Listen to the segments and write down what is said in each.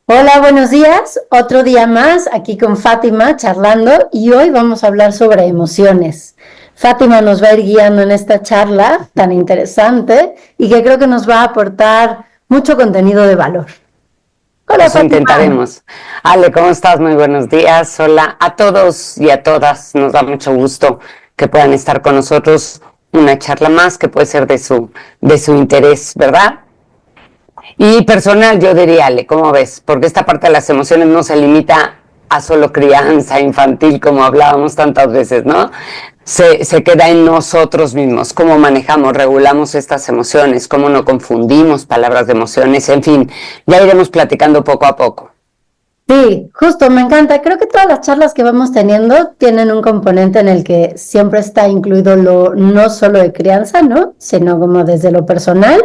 Hola, buenos días. Otro día más aquí con Fátima charlando y hoy vamos a hablar sobre emociones. Fátima nos va a ir guiando en esta charla tan interesante y que creo que nos va a aportar mucho contenido de valor. Hola, Eso Fátima. intentaremos. Ale, ¿cómo estás? Muy buenos días. Hola a todos y a todas. Nos da mucho gusto que puedan estar con nosotros. Una charla más que puede ser de su interés, ¿verdad? Y personal, yo diría, Ale, ¿cómo ves? Porque esta parte de las emociones no se limita a solo crianza infantil, como hablábamos tantas veces, ¿no? Se queda en nosotros mismos, cómo manejamos, regulamos estas emociones, cómo no confundimos palabras de emociones, en fin, ya iremos platicando poco a poco. Sí, justo, me encanta. Creo que todas las charlas que vamos teniendo tienen un componente en el que siempre está incluido lo no solo de crianza, ¿no? Sino como desde lo personal.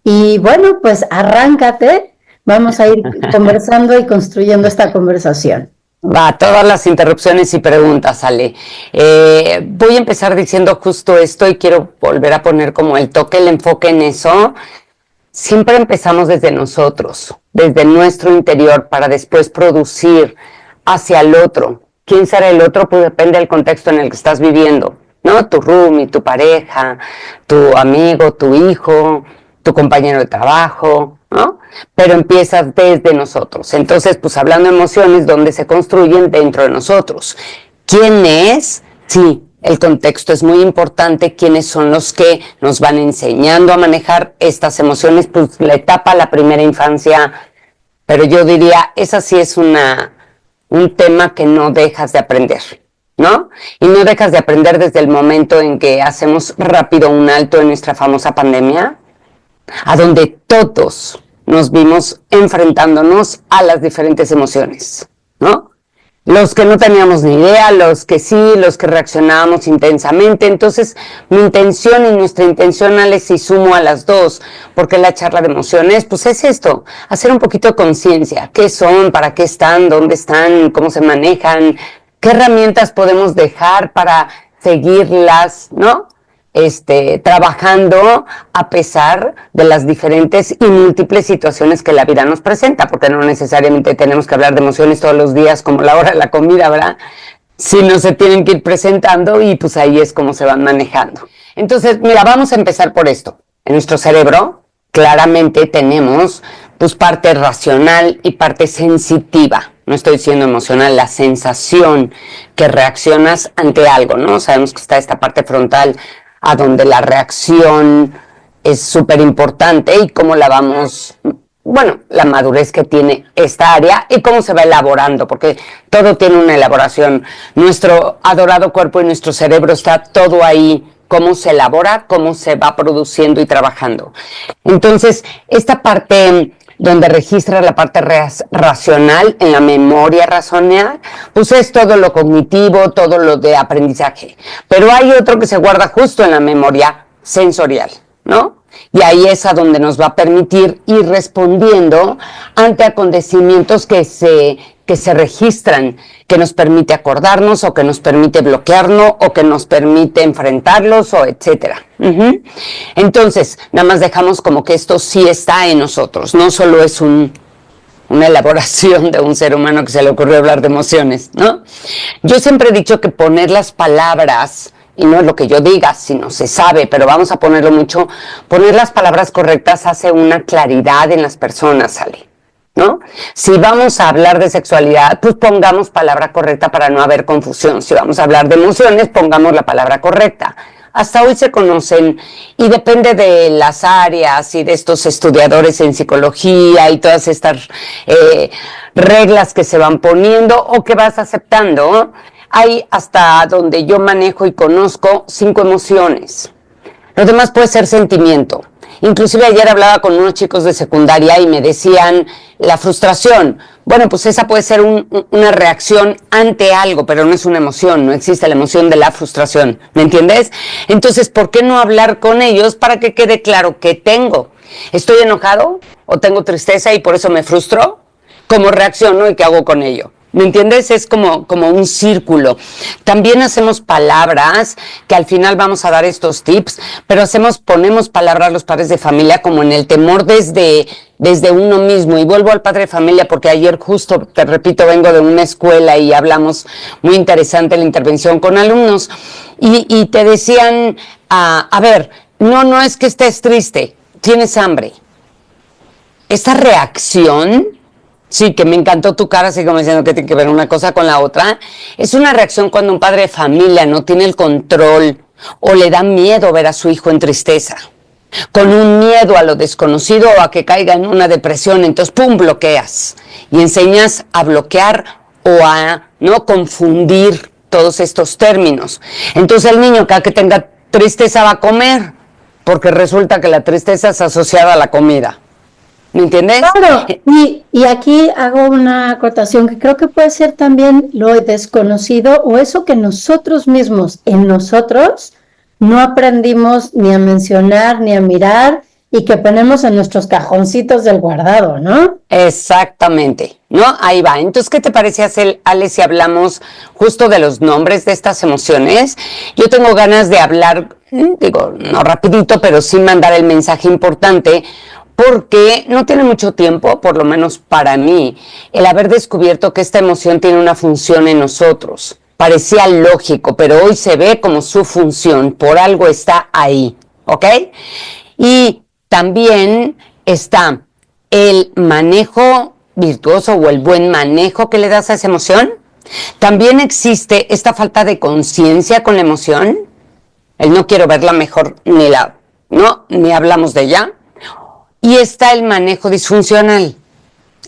Y bueno, pues arráncate. Vamos a ir conversando y construyendo esta conversación. Va, todas las interrupciones y preguntas, Ale. Voy a empezar diciendo justo esto y quiero volver a poner como el toque, el enfoque en eso. Siempre empezamos desde nosotros, desde nuestro interior, para después producir hacia el otro. ¿Quién será el otro? Pues depende del contexto en el que estás viviendo, ¿no? Tu roomie, tu pareja, tu amigo, tu hijo, tu compañero de trabajo, ¿no? Pero empiezas desde nosotros. Entonces, pues hablando de emociones, ¿dónde se construyen? Dentro de nosotros. ¿Quién es? Sí, el contexto es muy importante, quiénes son los que nos van enseñando a manejar estas emociones, pues la etapa, la primera infancia, pero yo diría, esa sí es un tema que no dejas de aprender, ¿no? Y no dejas de aprender desde el momento en que hacemos rápido un alto en nuestra famosa pandemia, a donde todos nos vimos enfrentándonos a las diferentes emociones, ¿no? Los que no teníamos ni idea, los que sí, los que reaccionábamos intensamente. Entonces, mi intención y nuestra intención, Alex, y sumo a las dos, porque la charla de emociones, pues es esto, hacer un poquito de conciencia. ¿Qué son? ¿Para qué están? ¿Dónde están? ¿Cómo se manejan? ¿Qué herramientas podemos dejar para seguirlas, ¿no? Trabajando a pesar de las diferentes y múltiples situaciones que la vida nos presenta, porque no necesariamente tenemos que hablar de emociones todos los días como la hora de la comida, ¿verdad? Sino se tienen que ir presentando y pues ahí es como se van manejando. Entonces, mira, vamos a empezar por esto. En nuestro cerebro claramente tenemos pues parte racional y parte sensitiva. No estoy diciendo emocional, la sensación que reaccionas ante algo, ¿no? Sabemos que está esta parte frontal a donde la reacción es súper importante y cómo la vamos, bueno, la madurez que tiene esta área y cómo se va elaborando, porque todo tiene una elaboración. Nuestro adorado cuerpo y nuestro cerebro está todo ahí, cómo se elabora, cómo se va produciendo y trabajando. Entonces, esta parte donde registra la parte racional en la memoria racional, pues es todo lo cognitivo, todo lo de aprendizaje. Pero hay otro que se guarda justo en la memoria sensorial, ¿no? Y ahí es a donde nos va a permitir ir respondiendo ante acontecimientos que se registran, que nos permite acordarnos o que nos permite bloquearnos o que nos permite enfrentarlos o etcétera. Entonces, nada más dejamos como que esto sí está en nosotros, no solo es una elaboración de un ser humano que se le ocurrió hablar de emociones, ¿no? Yo siempre he dicho que poner las palabras, y no es lo que yo diga, sino se sabe, pero vamos a ponerlo mucho, poner las palabras correctas hace una claridad en las personas, Ale, ¿no? Si vamos a hablar de sexualidad, pues pongamos palabra correcta para no haber confusión. Si vamos a hablar de emociones, pongamos la palabra correcta. Hasta hoy se conocen y depende de las áreas y de estos estudiadores en psicología y todas estas reglas que se van poniendo o que vas aceptando. Hay hasta donde yo manejo y conozco 5 emociones. Lo demás puede ser sentimiento. Inclusive ayer hablaba con unos chicos de secundaria y me decían la frustración. Bueno, pues esa puede ser una reacción ante algo, pero no es una emoción, no existe la emoción de la frustración, ¿me entiendes? Entonces, ¿por qué no hablar con ellos para que quede claro qué tengo? ¿Estoy enojado o tengo tristeza y por eso me frustro? ¿Cómo reacciono y qué hago con ello? ¿Me entiendes? Es como un círculo. También hacemos palabras, que al final vamos a dar estos tips, pero ponemos palabras los padres de familia como en el temor desde uno mismo. Y vuelvo al padre de familia porque ayer justo, te repito, vengo de una escuela y hablamos muy interesante la intervención con alumnos. Y te decían, a ver, no es que estés triste, tienes hambre. Esta reacción... Sí, que me encantó tu cara, así como diciendo que tiene que ver una cosa con la otra. Es una reacción cuando un padre de familia no tiene el control o le da miedo ver a su hijo en tristeza, con un miedo a lo desconocido o a que caiga en una depresión. Entonces, ¡pum!, bloqueas y enseñas a bloquear o a no confundir todos estos términos. Entonces, el niño cada que tenga tristeza va a comer, porque resulta que la tristeza es asociada a la comida. ¿Me entiendes? Claro, y aquí hago una acotación que creo que puede ser también lo desconocido o eso que nosotros mismos, en nosotros, no aprendimos ni a mencionar ni a mirar y que ponemos en nuestros cajoncitos del guardado, ¿no? Exactamente, ¿no? Ahí va. Entonces, ¿qué te parece, Ale, si hablamos justo de los nombres de estas emociones? Yo tengo ganas de hablar, digo, no rapidito, pero sí mandar el mensaje importante, porque no tiene mucho tiempo, por lo menos para mí, el haber descubierto que esta emoción tiene una función en nosotros. Parecía lógico, pero hoy se ve como su función, por algo está ahí, ¿ok? Y también está el manejo virtuoso o el buen manejo que le das a esa emoción. También existe esta falta de conciencia con la emoción. El no quiero verla mejor, ni hablamos de ella. Y está el manejo disfuncional.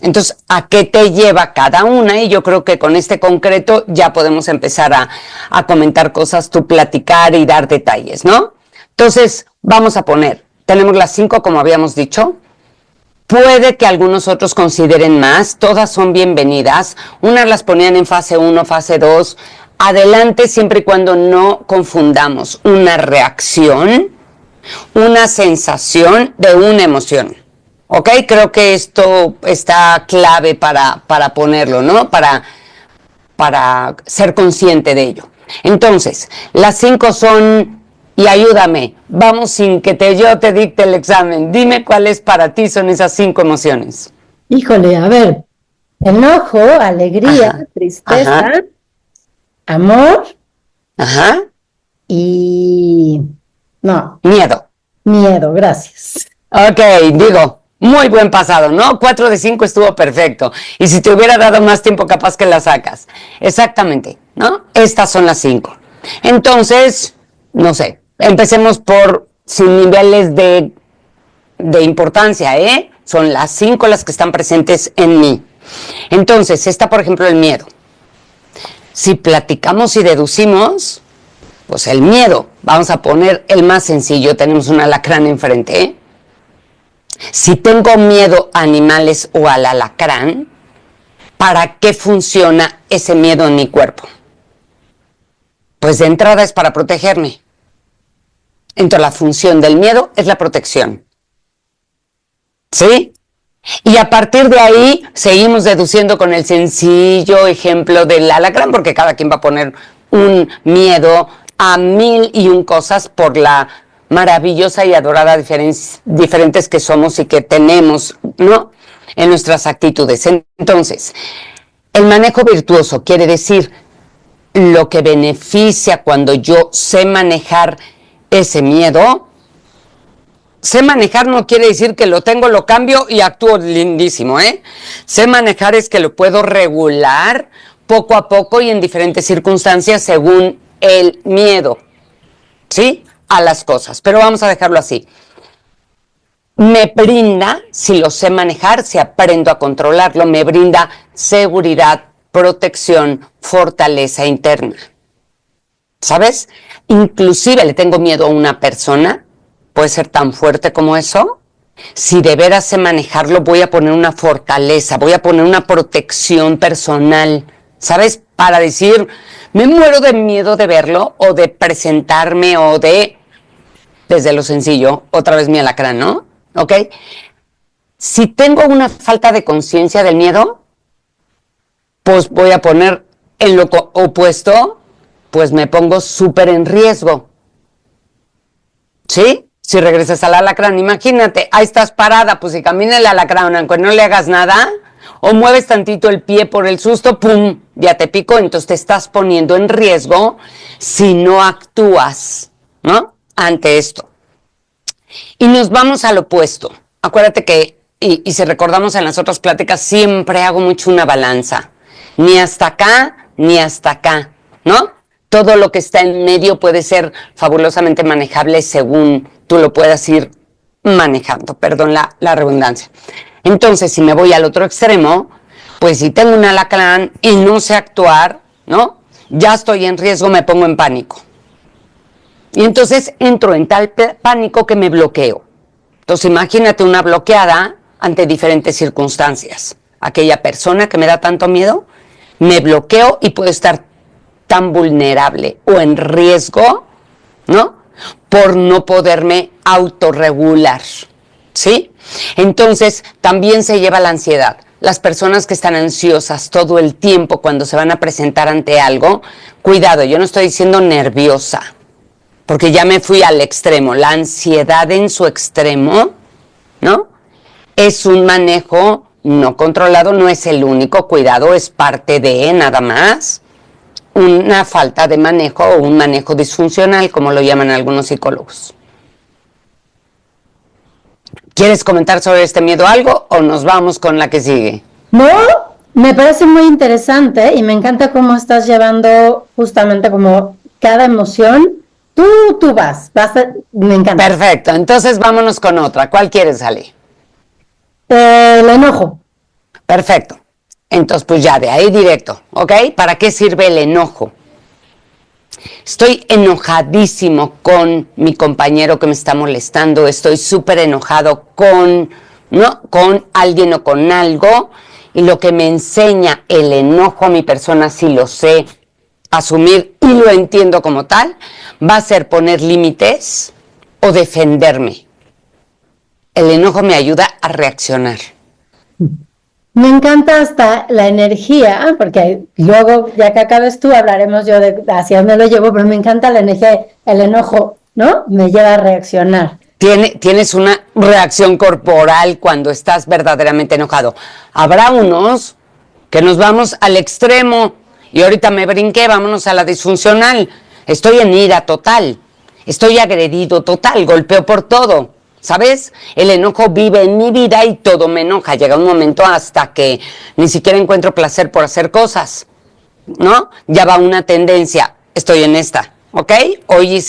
Entonces, ¿a qué te lleva cada una? Y yo creo que con este concreto ya podemos empezar a comentar cosas, tú platicar y dar detalles, ¿no? Entonces, vamos a poner, tenemos las 5 como habíamos dicho. Puede que algunos otros consideren más, todas son bienvenidas. Unas las ponían en fase 1, fase 2. Adelante siempre y cuando no confundamos una reacción, una sensación de una emoción. ¿Ok? Creo que esto está clave para ponerlo, ¿no? Para ser consciente de ello. Entonces, las 5 son, y ayúdame, vamos sin que yo te dicte el examen. Dime cuáles para ti son esas 5 emociones. Híjole, a ver, enojo, alegría, Ajá. tristeza, Ajá. amor Ajá. y... no, Miedo. Gracias. Ok, digo, muy buen pasado, ¿no? 4 de 5 estuvo perfecto. Y si te hubiera dado más tiempo, capaz que la sacas. Exactamente, ¿no? Estas son las 5. Entonces, no sé, empecemos por sin niveles de importancia, ¿eh? Son las 5 las que están presentes en mí. Entonces, está, por ejemplo, el miedo. Si platicamos y deducimos, pues el miedo, vamos a poner el más sencillo, tenemos un alacrán enfrente, ¿eh? Si tengo miedo a animales o al alacrán, ¿para qué funciona ese miedo en mi cuerpo? Pues de entrada es para protegerme. Entonces la función del miedo es la protección. ¿Sí? Y a partir de ahí seguimos deduciendo con el sencillo ejemplo del alacrán, porque cada quien va a poner un miedo a 1001 cosas por la maravillosa y adorada diferentes que somos y que tenemos, ¿no?, en nuestras actitudes. Entonces, el manejo virtuoso quiere decir lo que beneficia cuando yo sé manejar ese miedo. Sé manejar no quiere decir que lo tengo, lo cambio y actúo lindísimo, ¿eh? Sé manejar es que lo puedo regular poco a poco y en diferentes circunstancias según el miedo, ¿sí?, a las cosas. Pero vamos a dejarlo así. Me brinda, si lo sé manejar, si aprendo a controlarlo, me brinda seguridad, protección, fortaleza interna. ¿Sabes? Inclusive le tengo miedo a una persona, puede ser tan fuerte como eso. Si de veras sé manejarlo, voy a poner una fortaleza, voy a poner una protección personal, ¿sabes? Para decir, me muero de miedo de verlo o de presentarme o desde lo sencillo, otra vez mi alacrán, ¿no? ¿Ok? Si tengo una falta de conciencia del miedo, pues voy a poner en lo opuesto, pues me pongo súper en riesgo. ¿Sí? Si regresas al alacrán, imagínate, ahí estás parada, pues si camina el alacrán, aunque no le hagas nada, o mueves tantito el pie por el susto, ¡pum!, ya te picó, entonces te estás poniendo en riesgo si no actúas, ¿no?, ante esto. Y nos vamos al opuesto. Acuérdate que, y si recordamos en las otras pláticas, siempre hago mucho una balanza. Ni hasta acá, ni hasta acá, ¿no? Todo lo que está en medio puede ser fabulosamente manejable según tú lo puedas ir manejando, perdón la redundancia. Entonces, si me voy al otro extremo, pues si tengo un alacrán y no sé actuar, ¿no? Ya estoy en riesgo, me pongo en pánico. Y entonces entro en tal pánico que me bloqueo. Entonces imagínate una bloqueada ante diferentes circunstancias. Aquella persona que me da tanto miedo, me bloqueo y puedo estar tan vulnerable o en riesgo, ¿no?, por no poderme autorregular, ¿sí? Entonces también se lleva la ansiedad. Las personas que están ansiosas todo el tiempo cuando se van a presentar ante algo, cuidado, yo no estoy diciendo nerviosa, porque ya me fui al extremo. La ansiedad en su extremo, ¿no?, es un manejo no controlado, no es el único, cuidado, es parte de nada más una falta de manejo o un manejo disfuncional, como lo llaman algunos psicólogos. ¿Quieres comentar sobre este miedo algo o nos vamos con la que sigue? No, me parece muy interesante y me encanta cómo estás llevando justamente como cada emoción. Tú vas me encanta. Perfecto, entonces vámonos con otra. ¿Cuál quieres, Ale? El enojo. Perfecto. Entonces, pues ya, de ahí directo, ¿ok? ¿Para qué sirve el enojo? Estoy enojadísimo con mi compañero que me está molestando, estoy súper enojado con, ¿no?, con alguien o con algo, y lo que me enseña el enojo a mi persona, si lo sé asumir y lo entiendo como tal, va a ser poner límites o defenderme. El enojo me ayuda a reaccionar. Me encanta hasta la energía, porque luego, ya que acabes tú, hablaremos yo de hacia dónde lo llevo, pero me encanta la energía, el enojo, ¿no? Me lleva a reaccionar. Tienes una reacción corporal cuando estás verdaderamente enojado. Habrá unos que nos vamos al extremo, y ahorita me brinqué, vámonos a la disfuncional. Estoy en ira total, estoy agredido total, golpeo por todo. ¿Sabes? El enojo vive en mi vida y todo me enoja. Llega un momento hasta que ni siquiera encuentro placer por hacer cosas, ¿no? Ya va una tendencia. Estoy en esta, ¿ok? Hoy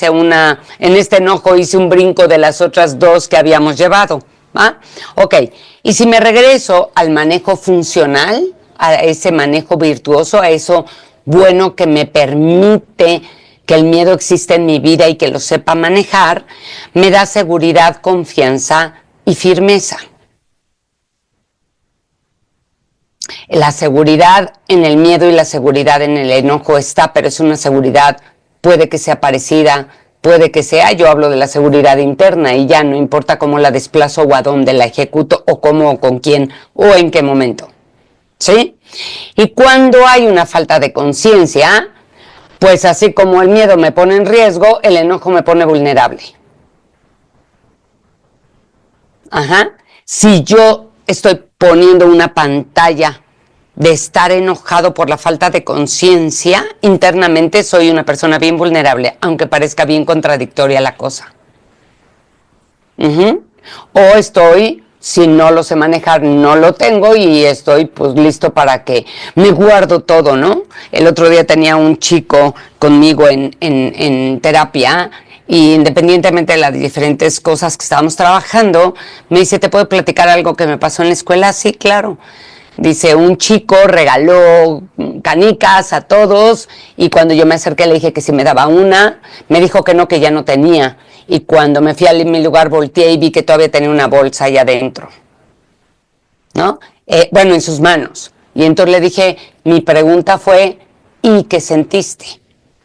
en este enojo hice un brinco de las otras dos que habíamos llevado, ¿va? Ok, y si me regreso al manejo funcional, a ese manejo virtuoso, a eso bueno que me permite que el miedo existe en mi vida y que lo sepa manejar, me da seguridad, confianza y firmeza. La seguridad en el miedo y la seguridad en el enojo está, pero es una seguridad, puede que sea parecida, puede que sea, yo hablo de la seguridad interna y ya no importa cómo la desplazo o a dónde la ejecuto o cómo o con quién o en qué momento, ¿sí? Y cuando hay una falta de conciencia, pues así como el miedo me pone en riesgo, el enojo me pone vulnerable. Ajá. Si yo estoy poniendo una pantalla de estar enojado por la falta de conciencia, internamente soy una persona bien vulnerable, aunque parezca bien contradictoria la cosa. O estoy, si no lo sé manejar, no lo tengo y estoy pues listo para que me guardo todo, ¿no? El otro día tenía un chico conmigo en terapia y independientemente de las diferentes cosas que estábamos trabajando, me dice, ¿te puedo platicar algo que me pasó en la escuela? Sí, claro. Dice, un chico regaló canicas a todos y cuando yo me acerqué le dije que si me daba una, me dijo que no, que ya no tenía. Y cuando me fui a mi lugar volteé y vi que todavía tenía una bolsa ahí adentro, ¿no? Bueno, en sus manos. Y entonces le dije, mi pregunta fue, ¿y qué sentiste?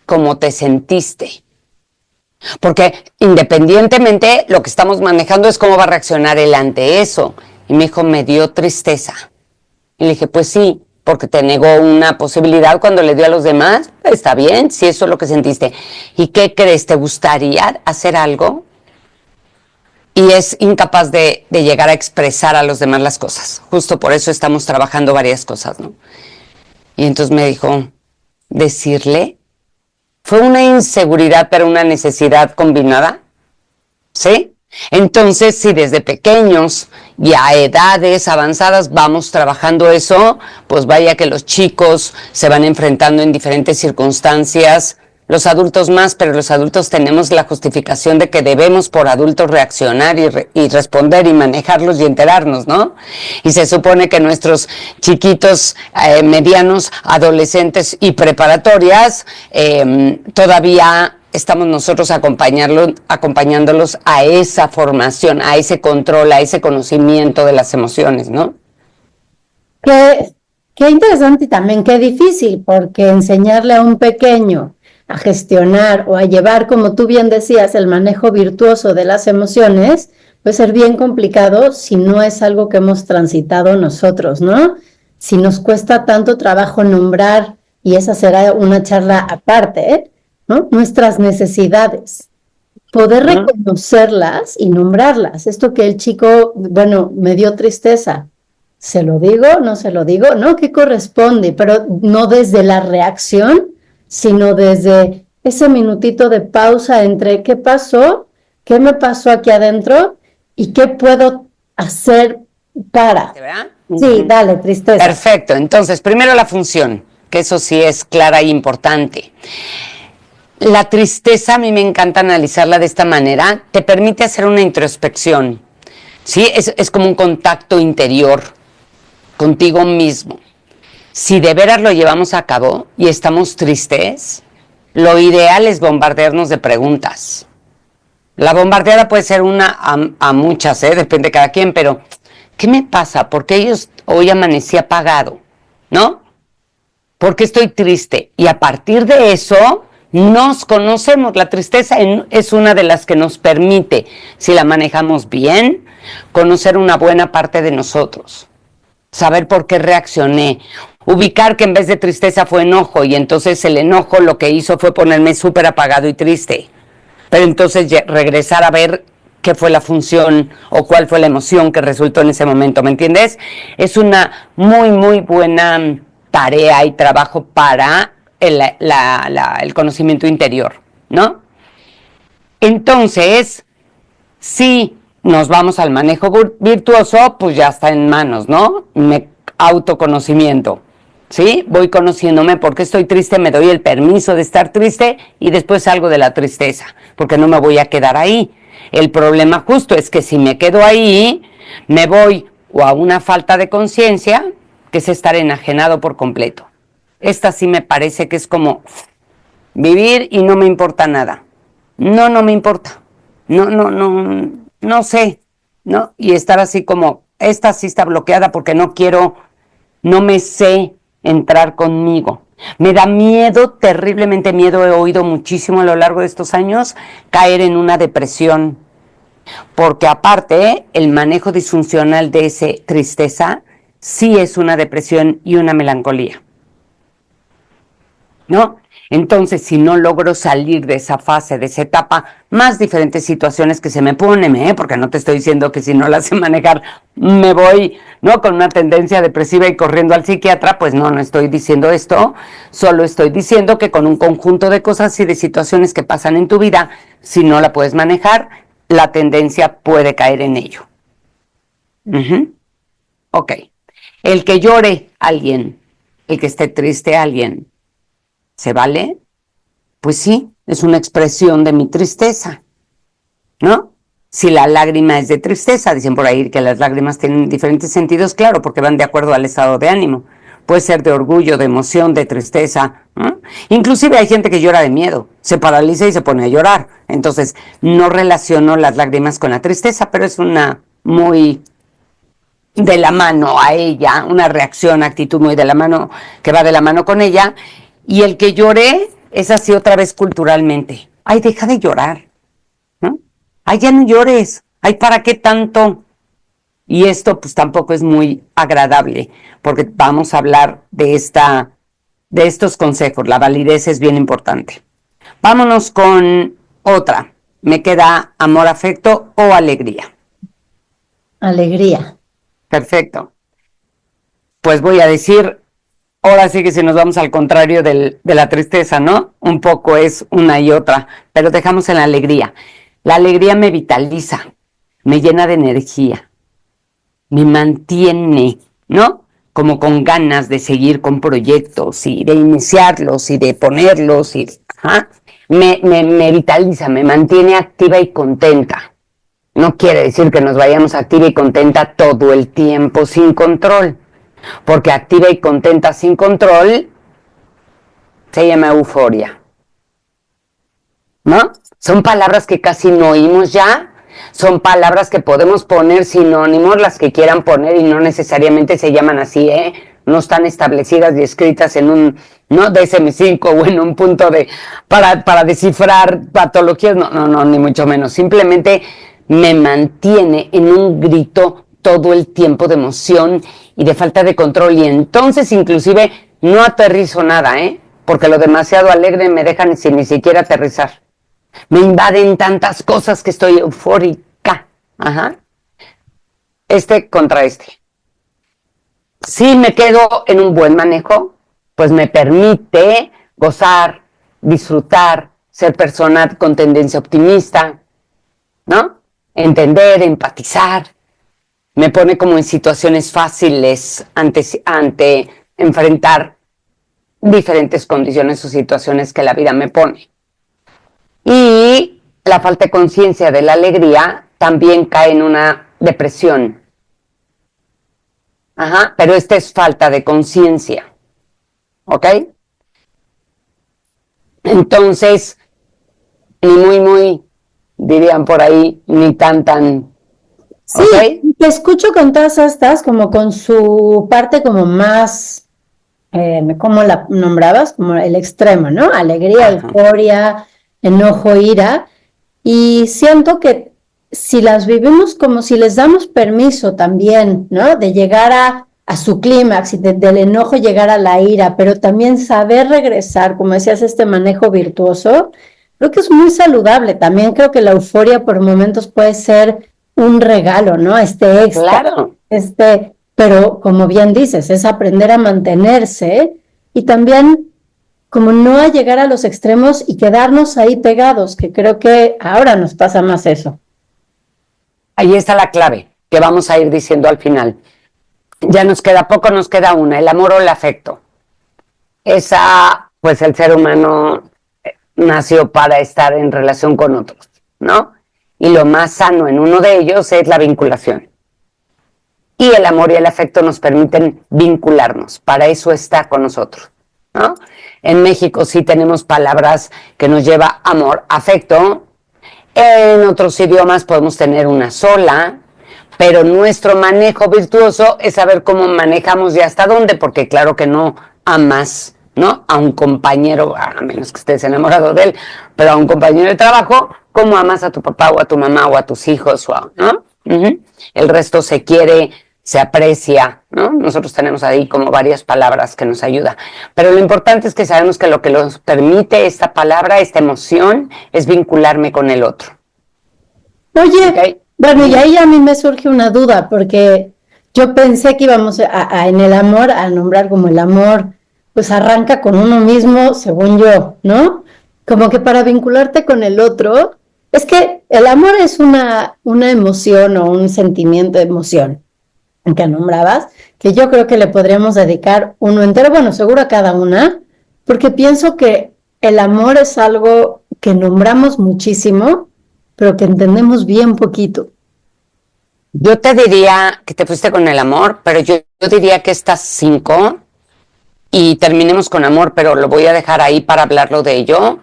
¿Cómo te sentiste? Porque independientemente lo que estamos manejando es cómo va a reaccionar él ante eso. Y me dijo, me dio tristeza. Y le dije, pues sí, porque te negó una posibilidad cuando le dio a los demás. Está bien, si eso es lo que sentiste. ¿Y qué crees? ¿Te gustaría hacer algo? Y es incapaz de llegar a expresar a los demás las cosas. Justo por eso estamos trabajando varias cosas, ¿no? Y entonces me dijo, decirle, fue una inseguridad, pero una necesidad combinada, ¿sí? Entonces, si desde pequeños y a edades avanzadas vamos trabajando eso, pues vaya que los chicos se van enfrentando en diferentes circunstancias, los adultos más, pero los adultos tenemos la justificación de que debemos por adultos reaccionar y responder y manejarlos y enterarnos, ¿no? Y se supone que nuestros chiquitos, medianos, adolescentes y preparatorias, todavía estamos nosotros acompañándolos a esa formación, a ese control, a ese conocimiento de las emociones, ¿no? Qué interesante y también qué difícil, porque enseñarle a un pequeño a gestionar o a llevar, como tú bien decías, el manejo virtuoso de las emociones, puede ser bien complicado si no es algo que hemos transitado nosotros, ¿no? Si nos cuesta tanto trabajo nombrar, y esa será una charla aparte, ¿no? Nuestras necesidades. Poder reconocerlas y nombrarlas. Esto que el chico, bueno, me dio tristeza. ¿Se lo digo? ¿No se lo digo? No, ¿qué corresponde? Pero no desde la reacción, sino desde ese minutito de pausa entre qué pasó, qué me pasó aquí adentro y qué puedo hacer para. ¿Verdad? Sí, dale, tristeza. Perfecto. Entonces, primero la función, que eso sí es clara e importante. La tristeza, a mí me encanta analizarla de esta manera, te permite hacer una introspección, ¿sí? Es como un contacto interior contigo mismo. Si de veras lo llevamos a cabo y estamos tristes, lo ideal es bombardearnos de preguntas. La bombardeada puede ser una a muchas, depende de cada quien, pero ¿qué me pasa? ¿Por qué hoy amanecí apagado? ¿No? ¿Por qué estoy triste? Y a partir de eso nos conocemos. La tristeza es una de las que nos permite, si la manejamos bien, conocer una buena parte de nosotros. Saber por qué reaccioné. Ubicar que en vez de tristeza fue enojo, y entonces el enojo lo que hizo fue ponerme súper apagado y triste. Pero entonces regresar a ver qué fue la función o cuál fue la emoción que resultó en ese momento, ¿me entiendes? Es una muy, muy buena tarea y trabajo para el conocimiento interior, ¿no? Entonces, si nos vamos al manejo virtuoso, pues ya está en manos, ¿no? Autoconocimiento, ¿sí? Voy conociéndome por qué estoy triste, me doy el permiso de estar triste y después salgo de la tristeza, porque no me voy a quedar ahí. El problema justo es que si me quedo ahí, me voy o a una falta de conciencia, que es estar enajenado por completo. Esta sí me parece que es como vivir y no me importa nada. No me importa. No sé, ¿no? Y estar así como, esta sí está bloqueada porque no me sé entrar conmigo. Me da miedo, terriblemente miedo, he oído muchísimo a lo largo de estos años, caer en una depresión. Porque aparte, el manejo disfuncional de esa tristeza sí es una depresión y una melancolía, ¿no? Entonces, si no logro salir de esa fase, de esa etapa, más diferentes situaciones que se me ponen, porque no te estoy diciendo que si no las sé manejar, me voy, ¿no?, con una tendencia depresiva y corriendo al psiquiatra, pues no estoy diciendo esto, solo estoy diciendo que con un conjunto de cosas y de situaciones que pasan en tu vida, si no la puedes manejar, la tendencia puede caer en ello. Ok. El que llore alguien, el que esté triste alguien, ¿se vale? Pues sí, es una expresión de mi tristeza, ¿no? Si la lágrima es de tristeza, dicen por ahí que las lágrimas tienen diferentes sentidos, claro, porque van de acuerdo al estado de ánimo. Puede ser de orgullo, de emoción, de tristeza, ¿no? Inclusive hay gente que llora de miedo, se paraliza y se pone a llorar. Entonces, no relaciono las lágrimas con la tristeza, pero es una muy de la mano a ella, una reacción, actitud muy de la mano, que va de la mano con ella. Y el que llore es así otra vez culturalmente. Ay, deja de llorar, ¿no? Ay, ya no llores. Ay, ¿para qué tanto? Y esto pues tampoco es muy agradable, porque vamos a hablar de estos consejos. La validez es bien importante. Vámonos con otra. Me queda amor, afecto o alegría. Alegría. Perfecto. Pues voy a decir, ahora sí que si nos vamos al contrario de la tristeza, ¿no? Un poco es una y otra, pero dejamos en la alegría. La alegría me vitaliza, me llena de energía, me mantiene, ¿no? Como con ganas de seguir con proyectos y de iniciarlos y de ponerlos y me vitaliza, me mantiene activa y contenta. No quiere decir que nos vayamos activa y contenta todo el tiempo sin control, porque activa y contenta sin control se llama euforia, ¿no? Son palabras que casi no oímos ya. Son palabras que podemos poner sinónimos, las que quieran poner, y no necesariamente se llaman así, ¿eh? No están establecidas y escritas en un, ¿no?, DSM-5 o en un punto para descifrar patologías, no, ni mucho menos. Simplemente me mantiene en un grito todo el tiempo de emoción y de falta de control, y entonces inclusive no aterrizo nada, ¿eh? Porque lo demasiado alegre me dejan sin ni siquiera aterrizar. Me invaden tantas cosas que estoy eufórica. Ajá. Contra este. Si me quedo en un buen manejo, pues me permite gozar, disfrutar, ser persona con tendencia optimista, ¿no? Entender, empatizar. Me pone como en situaciones fáciles ante enfrentar diferentes condiciones o situaciones que la vida me pone. Y la falta de conciencia de la alegría también cae en una depresión. Ajá, pero esta es falta de conciencia. ¿Ok? Entonces, ni muy, dirían por ahí, ni tan. Sí, ¿Okay? te escucho con todas estas, como con su parte como más, ¿cómo la nombrabas? Como el extremo, ¿no? Alegría, Ajá. euforia, enojo, ira. Y siento que si las vivimos como si les damos permiso también, ¿no? De llegar a su clímax y del enojo llegar a la ira, pero también saber regresar, como decías, este manejo virtuoso, creo que es muy saludable. También creo que la euforia por momentos puede ser un regalo, ¿no? Este extra, Claro. pero como bien dices, es aprender a mantenerse y también como no a llegar a los extremos y quedarnos ahí pegados, que creo que ahora nos pasa más eso. Ahí está la clave que vamos a ir diciendo al final. Ya nos queda poco, nos queda una, el amor o el afecto. Pues el ser humano nació para estar en relación con otros, ¿no? Y lo más sano en uno de ellos es la vinculación. Y el amor y el afecto nos permiten vincularnos, para eso está con nosotros, ¿no? En México sí tenemos palabras que nos lleva amor, afecto. En otros idiomas podemos tener una sola, pero nuestro manejo virtuoso es saber cómo manejamos y hasta dónde, porque claro que no amas, ¿no?, a un compañero, a menos que estés enamorado de él, pero a un compañero de trabajo, como amas a tu papá o a tu mamá o a tus hijos, ¿no? El resto se quiere, se aprecia, ¿no? Nosotros tenemos ahí como varias palabras que nos ayudan, pero lo importante es que sabemos que lo que nos permite esta palabra, esta emoción, es vincularme con el otro. Oye, ¿okay? Bueno, y ahí a mí me surge una duda, porque yo pensé que íbamos en el amor, a nombrar como el amor, pues arranca con uno mismo, según yo, ¿no? Como que para vincularte con el otro, es que el amor es una emoción o un sentimiento de emoción, que nombrabas, que yo creo que le podríamos dedicar uno entero, bueno, seguro a cada una, porque pienso que el amor es algo que nombramos muchísimo, pero que entendemos bien poquito. Yo te diría que te fuiste con el amor, pero yo diría que estas 5, y terminemos con amor, pero lo voy a dejar ahí para hablarlo de ello,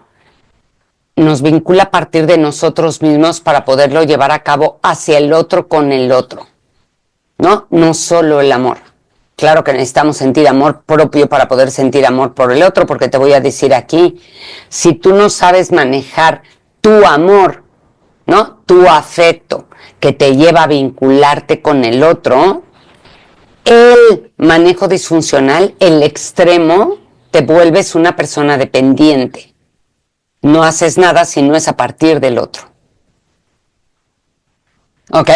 nos vincula a partir de nosotros mismos para poderlo llevar a cabo hacia el otro con el otro, ¿no? No solo el amor. Claro que necesitamos sentir amor propio para poder sentir amor por el otro, porque te voy a decir aquí, si tú no sabes manejar tu amor, ¿no? Tu afecto que te lleva a vincularte con el otro, el manejo disfuncional, el extremo, te vuelves una persona dependiente. No haces nada si no es a partir del otro. ¿Ok?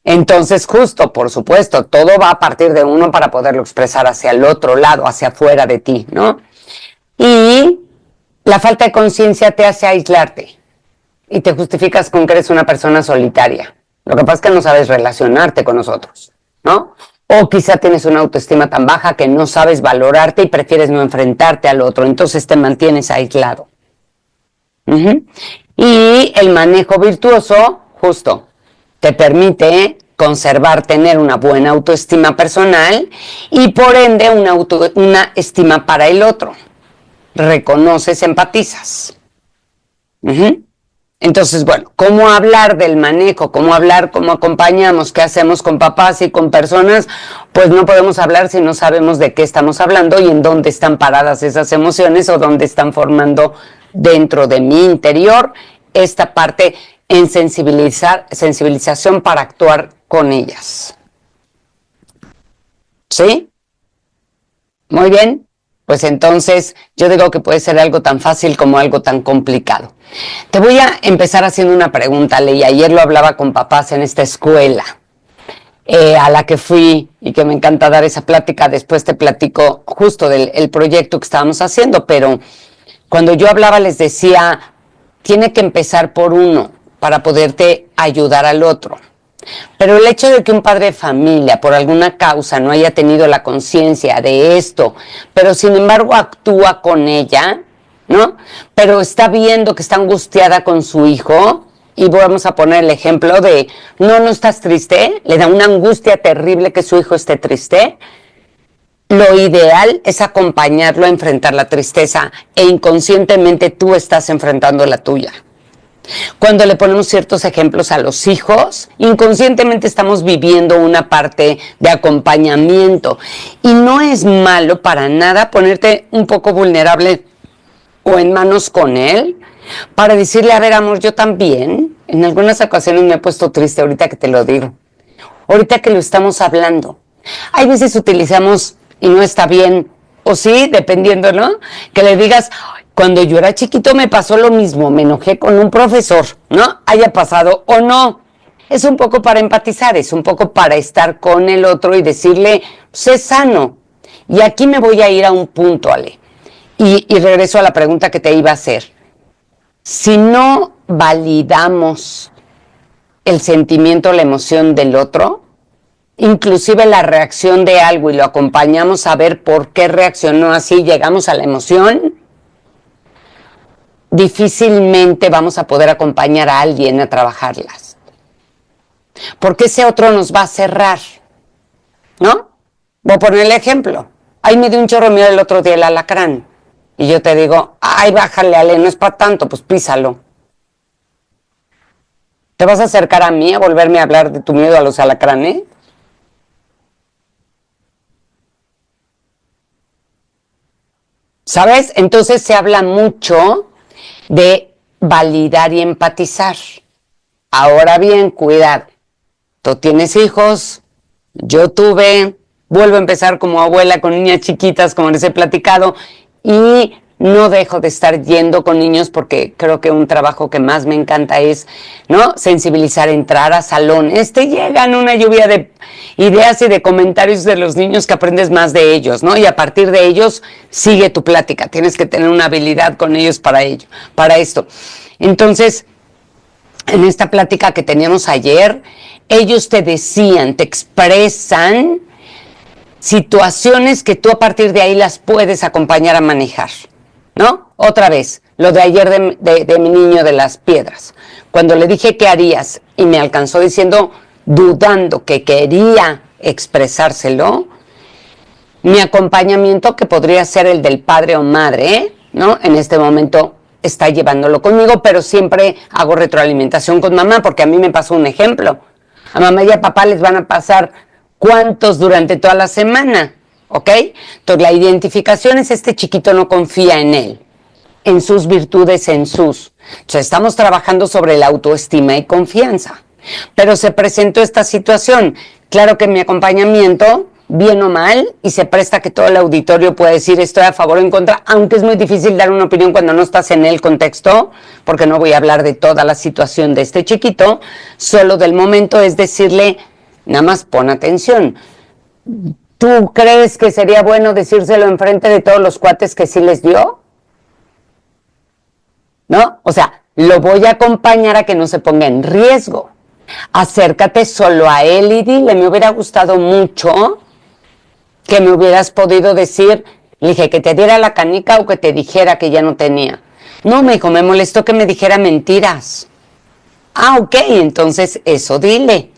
Entonces, justo, por supuesto, todo va a partir de uno para poderlo expresar hacia el otro lado, hacia afuera de ti, ¿no? Y la falta de conciencia te hace aislarte y te justificas con que eres una persona solitaria. Lo que pasa es que no sabes relacionarte con nosotros, ¿no? O quizá tienes una autoestima tan baja que no sabes valorarte y prefieres no enfrentarte al otro, entonces te mantienes aislado. Y el manejo virtuoso, justo, te permite conservar, tener una buena autoestima personal y por ende una estima para el otro. Reconoces, empatizas. Entonces, bueno, ¿cómo hablar del manejo? ¿Cómo hablar? ¿Cómo acompañamos? ¿Qué hacemos con papás y con personas? Pues no podemos hablar si no sabemos de qué estamos hablando y en dónde están paradas esas emociones o dónde están formando dentro de mi interior esta parte en sensibilización para actuar con ellas. ¿Sí? Muy bien. Pues entonces yo digo que puede ser algo tan fácil como algo tan complicado. Te voy a empezar haciendo una pregunta, Ley. Ayer lo hablaba con papás en esta escuela a la que fui y que me encanta dar esa plática. Después te platico justo del proyecto que estábamos haciendo, pero cuando yo hablaba les decía, tiene que empezar por uno para poderte ayudar al otro. Pero el hecho de que un padre de familia por alguna causa no haya tenido la conciencia de esto, pero sin embargo actúa con ella, ¿no? Pero está viendo que está angustiada con su hijo, y vamos a poner el ejemplo de, no estás triste, le da una angustia terrible que su hijo esté triste. Lo ideal es acompañarlo a enfrentar la tristeza e inconscientemente tú estás enfrentando la tuya. Cuando le ponemos ciertos ejemplos a los hijos, inconscientemente estamos viviendo una parte de acompañamiento. Y no es malo para nada ponerte un poco vulnerable o en manos con él para decirle, a ver, amor, yo también. En algunas ocasiones me he puesto triste ahorita que te lo digo. Ahorita que lo estamos hablando. Hay veces utilizamos, y no está bien, o sí, dependiendo, ¿no? Que le digas, cuando yo era chiquito me pasó lo mismo, me enojé con un profesor, ¿no? Haya pasado o no. Es un poco para empatizar, es un poco para estar con el otro y decirle, sé sano. Y aquí me voy a ir a un punto, Ale. Y regreso a la pregunta que te iba a hacer. Si no validamos el sentimiento, la emoción del otro, inclusive la reacción de algo y lo acompañamos a ver por qué reaccionó así, llegamos a la emoción, difícilmente vamos a poder acompañar a alguien a trabajarlas. Porque ese otro nos va a cerrar, ¿no? Voy a poner el ejemplo. Ahí me dio un chorro mío el otro día el alacrán. Y yo te digo, ay, bájale, Ale, no es para tanto, pues písalo. ¿Te vas a acercar a mí a volverme a hablar de tu miedo a los alacranes? ¿Sabes? Entonces se habla mucho de validar y empatizar. Ahora bien, cuidado. Tú tienes hijos, yo tuve, vuelvo a empezar como abuela con niñas chiquitas, como les he platicado, y no dejo de estar yendo con niños porque creo que un trabajo que más me encanta es, ¿no?, sensibilizar, entrar a salones. Te llegan una lluvia de ideas y de comentarios de los niños que aprendes más de ellos, ¿no? Y a partir de ellos sigue tu plática. Tienes que tener una habilidad con ellos para esto. Entonces, en esta plática que teníamos ayer, ellos te decían, te expresan situaciones que tú a partir de ahí las puedes acompañar a manejar, ¿no? Otra vez, lo de ayer de mi niño de las piedras. Cuando le dije qué harías y me alcanzó diciendo, dudando que quería expresárselo, mi acompañamiento, que podría ser el del padre o madre, ¿no?, en este momento está llevándolo conmigo, pero siempre hago retroalimentación con mamá, porque a mí me pasó un ejemplo. A mamá y a papá les van a pasar cuántos durante toda la semana, ¿ok? Entonces la identificación es, este chiquito no confía en él. en sus virtudes, Entonces estamos trabajando sobre la autoestima y confianza. Pero se presentó esta situación. Claro que mi acompañamiento, bien o mal, y se presta que todo el auditorio pueda decir estoy a favor o en contra, aunque es muy difícil dar una opinión cuando no estás en el contexto, porque no voy a hablar de toda la situación de este chiquito, solo del momento, es decirle, nada más pon atención. ¿Tú crees que sería bueno decírselo enfrente de todos los cuates que sí les dio? ¿No? O sea, lo voy a acompañar a que no se ponga en riesgo. Acércate solo a él y dile, me hubiera gustado mucho que me hubieras podido decir, le dije, que te diera la canica o que te dijera que ya no tenía. No, me dijo, me molestó que me dijera mentiras. Ah, ok, entonces eso dile,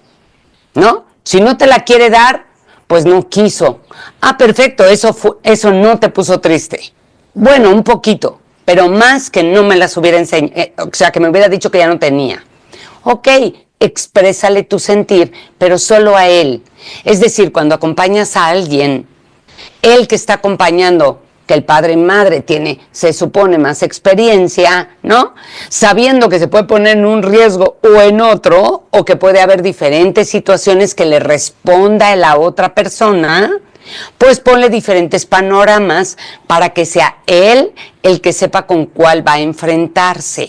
¿no? Si no te la quiere dar, pues no quiso. Ah, perfecto, eso no te puso triste. Bueno, un poquito, pero más que no me las hubiera enseñado, o sea, que me hubiera dicho que ya no tenía. Ok, exprésale tu sentir, pero solo a él. Es decir, cuando acompañas a alguien, el que está acompañando, que el padre y madre tiene, se supone, más experiencia, ¿no? Sabiendo que se puede poner en un riesgo o en otro, o que puede haber diferentes situaciones que le responda a la otra persona, pues ponle diferentes panoramas para que sea él el que sepa con cuál va a enfrentarse.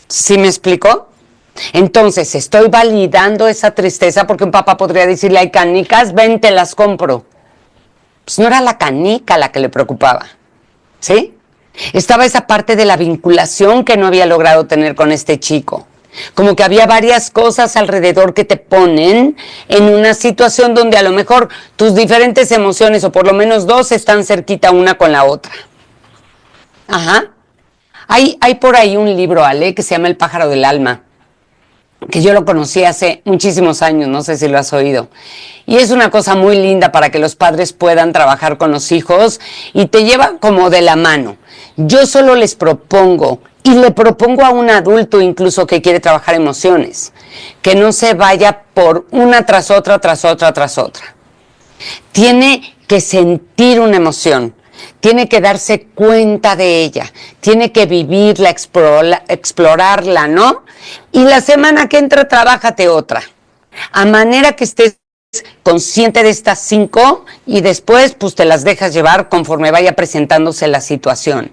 ¿Sí me explico? Entonces, estoy validando esa tristeza porque un papá podría decirle, hay canicas, ven, te las compro. Pues no era la canica la que le preocupaba, ¿sí? Estaba esa parte de la vinculación que no había logrado tener con este chico. Como que había varias cosas alrededor que te ponen en una situación donde a lo mejor tus diferentes emociones, o por lo menos dos, están cerquita una con la otra. Ajá. Hay por ahí un libro, Ale, que se llama El pájaro del alma, que yo lo conocí hace muchísimos años, no sé si lo has oído. Y es una cosa muy linda para que los padres puedan trabajar con los hijos y te lleva como de la mano. Yo solo les propongo, y le propongo a un adulto incluso que quiere trabajar emociones, que no se vaya por una tras otra, tras otra, tras otra. Tiene que sentir una emoción. Tiene que darse cuenta de ella, tiene que vivirla, explorarla, ¿no? Y la semana que entra, trabájate otra. A manera que estés consciente de estas 5 y después pues te las dejas llevar conforme vaya presentándose la situación.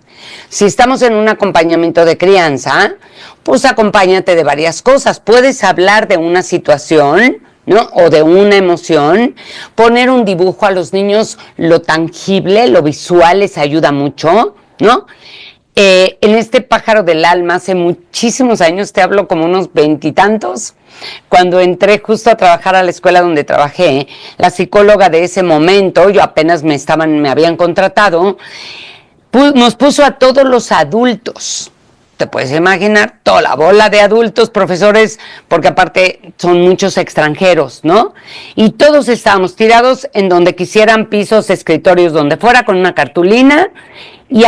Si estamos en un acompañamiento de crianza, pues acompáñate de varias cosas. Puedes hablar de una situación, ¿no? O de una emoción, poner un dibujo a los niños, lo tangible, lo visual les ayuda mucho, ¿no? En este pájaro del alma, hace muchísimos años, te hablo como unos 20 y tantos, cuando entré justo a trabajar a la escuela donde trabajé, la psicóloga de ese momento, yo apenas me habían contratado, nos puso a todos los adultos. Te puedes imaginar, toda la bola de adultos, profesores, porque aparte son muchos extranjeros, ¿no? Y todos estábamos tirados en donde quisieran, pisos, escritorios, donde fuera, con una cartulina, y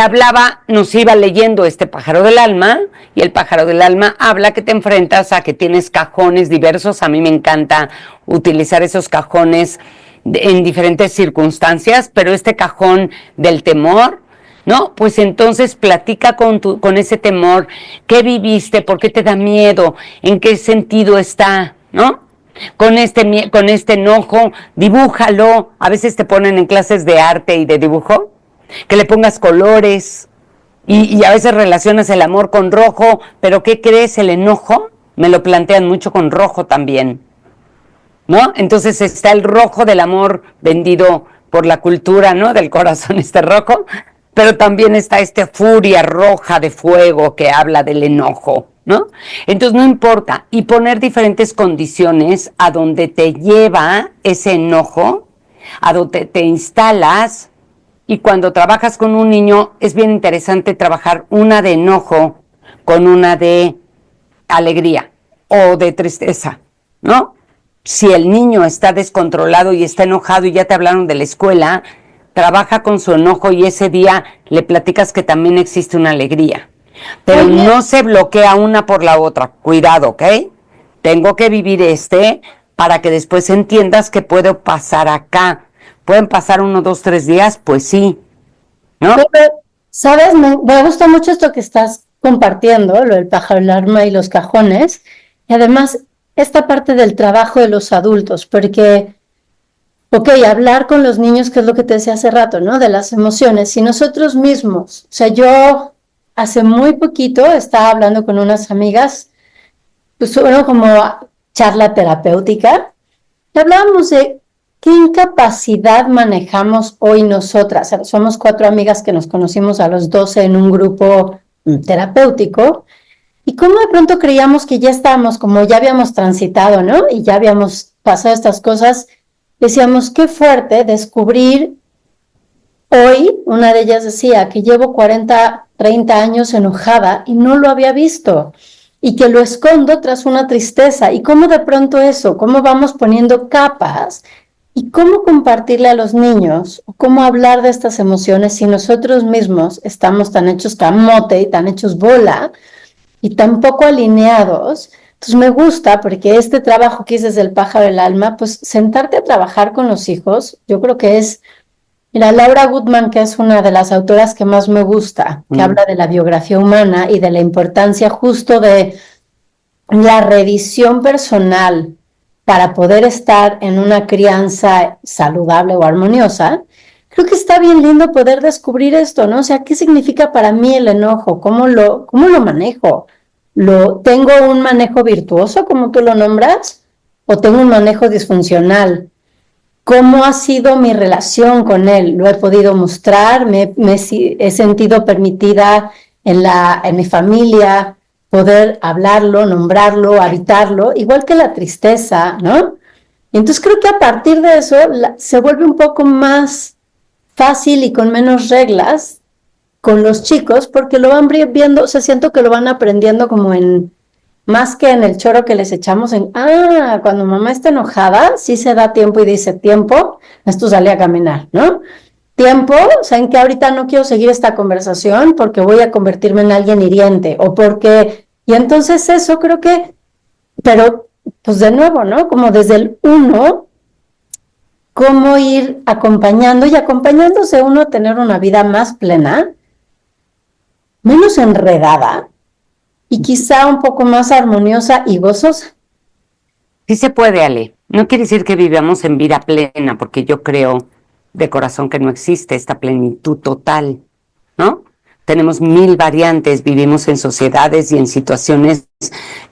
nos iba leyendo este pájaro del alma, y el pájaro del alma habla que te enfrentas a que tienes cajones diversos. A mí me encanta utilizar esos cajones en diferentes circunstancias, pero este cajón del temor, ¿no? Pues entonces platica con ese temor, qué viviste, por qué te da miedo, en qué sentido está, ¿no? Con este enojo, dibújalo. A veces te ponen en clases de arte y de dibujo, que le pongas colores, y a veces relacionas el amor con rojo, pero ¿qué crees? El enojo me lo plantean mucho con rojo también, ¿no? Entonces está el rojo del amor vendido por la cultura, ¿no? Del corazón rojo, pero también está esta furia roja de fuego que habla del enojo, ¿no? Entonces no importa, y poner diferentes condiciones a donde te lleva ese enojo, a donde te instalas. Y cuando trabajas con un niño es bien interesante trabajar una de enojo con una de alegría o de tristeza, ¿no? Si el niño está descontrolado y está enojado y ya te hablaron de la escuela, trabaja con su enojo y ese día le platicas que también existe una alegría. Pero no se bloquea una por la otra. Cuidado, ¿ok? Tengo que vivir para que después entiendas que puedo pasar acá. ¿Pueden pasar 1, 2, 3 días? Pues sí, ¿no? Sabes, me gusta mucho esto que estás compartiendo, lo del pájaro, el arma y los cajones, y además esta parte del trabajo de los adultos, porque, ok, hablar con los niños, que es lo que te decía hace rato, ¿no? De las emociones, y nosotros mismos, o sea, yo hace muy poquito estaba hablando con unas amigas, pues bueno, como charla terapéutica, y hablábamos de qué incapacidad manejamos hoy nosotras. Somos 4 amigas que nos conocimos a los 12 en un grupo terapéutico, y cómo de pronto creíamos que ya estábamos, como ya habíamos transitado, ¿no? Y ya habíamos pasado estas cosas, decíamos, qué fuerte descubrir hoy, una de ellas decía que llevo 40, 30 años enojada y no lo había visto y que lo escondo tras una tristeza. Y cómo de pronto eso, cómo vamos poniendo capas y cómo compartirle a los niños, o cómo hablar de estas emociones si nosotros mismos estamos tan hechos camote y tan hechos bola y tan poco alineados. Entonces me gusta porque este trabajo que hice desde el pájaro del alma, pues sentarte a trabajar con los hijos, yo creo que es. Mira, Laura Goodman, que es una de las autoras que más me gusta, que habla de la biografía humana y de la importancia justo de la revisión personal para poder estar en una crianza saludable o armoniosa. Creo que está bien lindo poder descubrir esto, ¿no? O sea, ¿qué significa para mí el enojo? ¿Cómo lo manejo? ¿Tengo un manejo virtuoso, como tú lo nombras? ¿O tengo un manejo disfuncional? ¿Cómo ha sido mi relación con él? ¿Lo he podido mostrar? ¿He sentido permitida en mi familia poder hablarlo, nombrarlo, habitarlo? Igual que la tristeza, ¿no? Entonces creo que a partir de eso se vuelve un poco más fácil y con menos reglas con los chicos, porque lo van viendo, o sea, siento que lo van aprendiendo como más que en el choro que les echamos cuando mamá está enojada, sí se da tiempo y dice, tiempo, esto sale a caminar, ¿no? Tiempo, ¿saben que ahorita no quiero seguir esta conversación porque voy a convertirme en alguien hiriente? Y entonces eso creo que, pero pues de nuevo, ¿no? Como desde el uno, cómo ir acompañando y acompañándose uno a tener una vida más plena, menos enredada, y quizá un poco más armoniosa y gozosa. Sí se puede, Ale. No quiere decir que vivamos en vida plena, porque yo creo de corazón que no existe esta plenitud total, ¿no? Tenemos 1000 variantes, vivimos en sociedades y en situaciones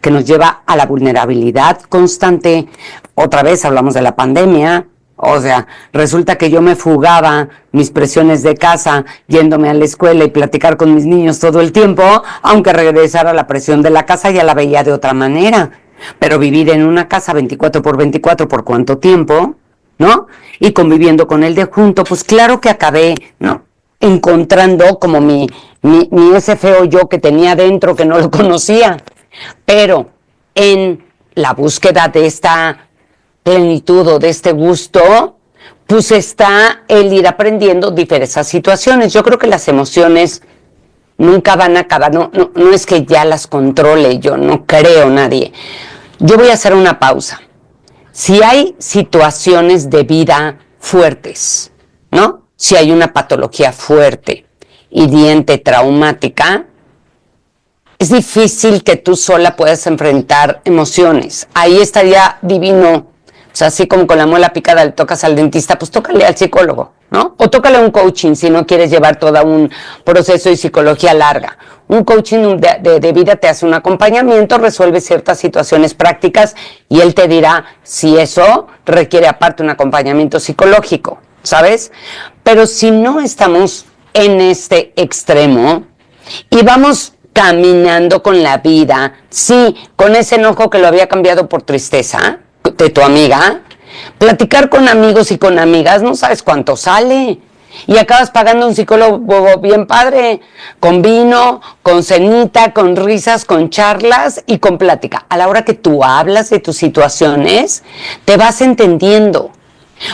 que nos lleva a la vulnerabilidad constante. Otra vez hablamos de la pandemia. O sea, resulta que yo me fugaba mis presiones de casa yéndome a la escuela y platicar con mis niños todo el tiempo, aunque regresara la presión de la casa ya la veía de otra manera. Pero vivir en una casa 24x24 por cuánto tiempo, ¿no? Y conviviendo con él de junto, pues claro que acabé, ¿no? Encontrando como mi ese feo yo que tenía dentro que no lo conocía. Pero en la búsqueda de esta plenitud o de este gusto, pues está el ir aprendiendo diversas situaciones. Yo creo que las emociones nunca van a acabar, no es que ya las controle, yo no creo nadie. Yo voy a hacer una pausa. Si hay situaciones de vida fuertes, ¿no? Si hay una patología fuerte, hiriente, traumática, es difícil que tú sola puedas enfrentar emociones. Ahí estaría divino. O sea, así como con la muela picada le tocas al dentista, pues tócale al psicólogo, ¿no? O tócale a un coaching si no quieres llevar todo un proceso de psicología larga. Un coaching de vida te hace un acompañamiento, resuelve ciertas situaciones prácticas y él te dirá si eso requiere aparte un acompañamiento psicológico, ¿sabes? Pero si no estamos en este extremo y vamos caminando con la vida, sí, con ese enojo que lo había cambiado por tristeza de tu amiga, platicar con amigos y con amigas, no sabes cuánto sale. Y acabas pagando un psicólogo bien padre, con vino, con cenita, con risas, con charlas y con plática. A la hora que tú hablas de tus situaciones, te vas entendiendo,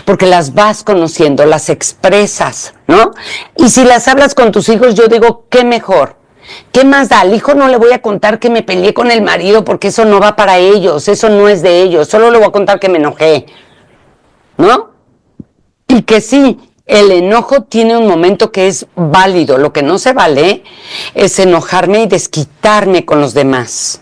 porque las vas conociendo, las expresas, ¿no? Y si las hablas con tus hijos, yo digo, ¿qué mejor? ¿Qué más da? Al hijo no le voy a contar que me peleé con el marido porque eso no va para ellos, eso no es de ellos, solo le voy a contar que me enojé, ¿no? Y que sí, el enojo tiene un momento que es válido. Lo que no se vale es enojarme y desquitarme con los demás.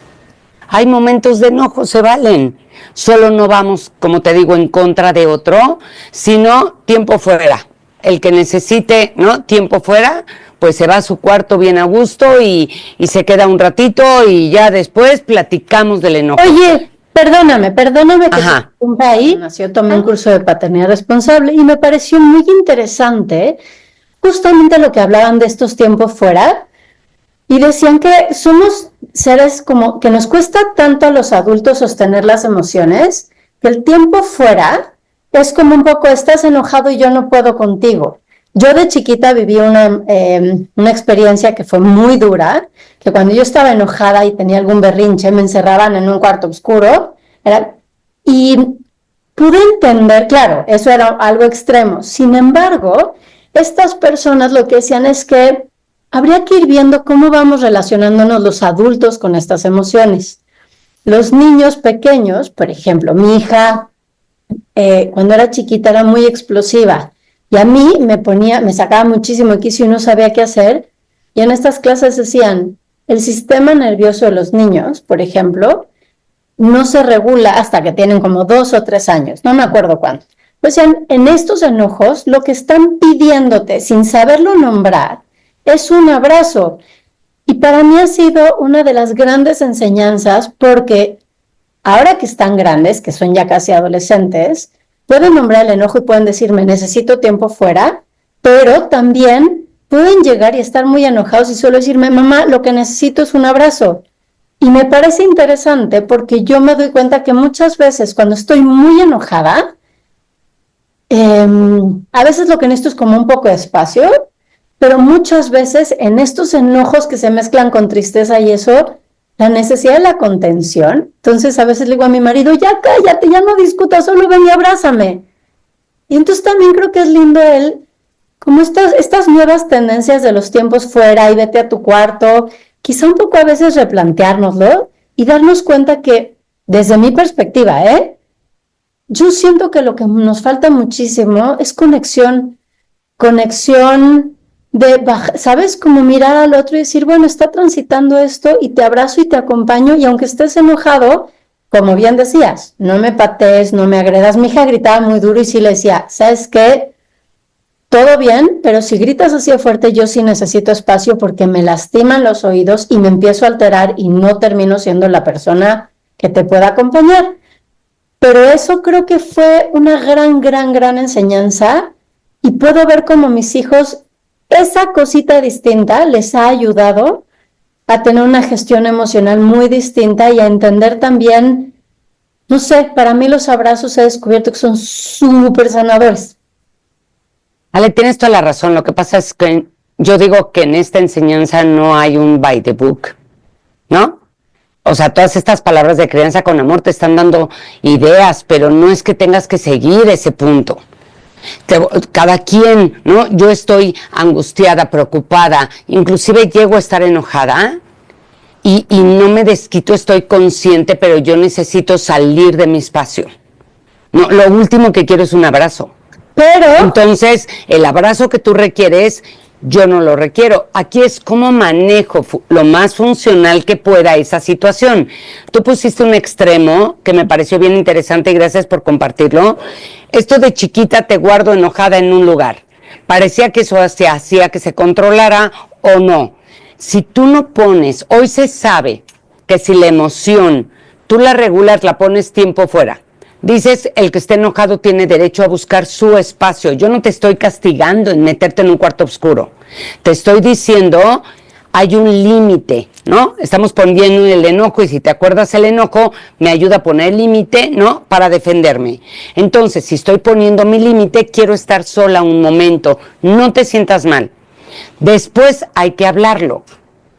Hay momentos de enojo, se valen. Solo no vamos, como te digo, en contra de otro, sino tiempo fuera. El que necesite, ¿no?, tiempo fuera, pues se va a su cuarto bien a gusto y se queda un ratito y ya después platicamos del enojo. Oye, perdóname que te interrumpa ahí. Yo tomé un curso de paternidad responsable y me pareció muy interesante justamente lo que hablaban de estos tiempos fuera y decían que somos seres como que nos cuesta tanto a los adultos sostener las emociones que el tiempo fuera es como un poco estás enojado y yo no puedo contigo. Yo de chiquita viví una experiencia que fue muy dura, que cuando yo estaba enojada y tenía algún berrinche, me encerraban en un cuarto oscuro, y pude entender, claro, eso era algo extremo. Sin embargo, estas personas lo que decían es que habría que ir viendo cómo vamos relacionándonos los adultos con estas emociones. Los niños pequeños, por ejemplo, mi hija, cuando era chiquita era muy explosiva, y a mí me sacaba muchísimo de quicio y no sabía qué hacer. Y en estas clases decían, el sistema nervioso de los niños, por ejemplo, no se regula hasta que tienen como 2 o 3 años, no me acuerdo cuándo. Pues decían, en estos enojos, lo que están pidiéndote, sin saberlo nombrar, es un abrazo. Y para mí ha sido una de las grandes enseñanzas, porque ahora que están grandes, que son ya casi adolescentes, pueden nombrar el enojo y pueden decirme, necesito tiempo fuera, pero también pueden llegar y estar muy enojados y solo decirme, mamá, lo que necesito es un abrazo. Y me parece interesante porque yo me doy cuenta que muchas veces cuando estoy muy enojada, a veces lo que necesito es como un poco de espacio, pero muchas veces en estos enojos que se mezclan con tristeza y eso, la necesidad de la contención. Entonces a veces le digo a mi marido, ya cállate, ya no discutas, solo ven y abrázame. Y entonces también creo que es lindo como estas nuevas tendencias de los tiempos fuera y vete a tu cuarto, quizá un poco a veces replanteárnoslo y darnos cuenta que, desde mi perspectiva, yo siento que lo que nos falta muchísimo es conexión ¿sabes? Como mirar al otro y decir, bueno, está transitando esto y te abrazo y te acompaño, y aunque estés enojado, como bien decías, no me patees, no me agredas. Mi hija gritaba muy duro y sí le decía, ¿sabes qué? Todo bien, pero si gritas así de fuerte, yo sí necesito espacio porque me lastiman los oídos y me empiezo a alterar y no termino siendo la persona que te pueda acompañar. Pero eso creo que fue una gran enseñanza, y puedo ver cómo mis hijos, esa cosita distinta les ha ayudado a tener una gestión emocional muy distinta y a entender también, no sé, para mí los abrazos he descubierto que son súper sanadores. Ale, tienes toda la razón. Lo que pasa es que yo digo que en esta enseñanza no hay un by the book, ¿no? O sea, todas estas palabras de crianza con amor te están dando ideas, pero no es que tengas que seguir ese punto. Cada quien, ¿no? Yo estoy angustiada, preocupada, inclusive llego a estar enojada y no me desquito, estoy consciente, pero yo necesito salir de mi espacio. No, lo último que quiero es un abrazo. Pero entonces, el abrazo que tú requieres, yo no lo requiero. Aquí es cómo manejo lo más funcional que pueda esa situación. Tú pusiste un extremo que me pareció bien interesante y gracias por compartirlo. Esto de chiquita te guardo enojada en un lugar. Parecía que eso se hacía que se controlara o no. Si tú no pones, hoy se sabe que si la emoción tú la regulas, la pones tiempo fuera. Dices, el que esté enojado tiene derecho a buscar su espacio. Yo no te estoy castigando en meterte en un cuarto oscuro. Te estoy diciendo, hay un límite, ¿no? Estamos poniendo el enojo y si te acuerdas el enojo, me ayuda a poner el límite, ¿no? Para defenderme. Entonces, si estoy poniendo mi límite, quiero estar sola un momento. No te sientas mal. Después hay que hablarlo.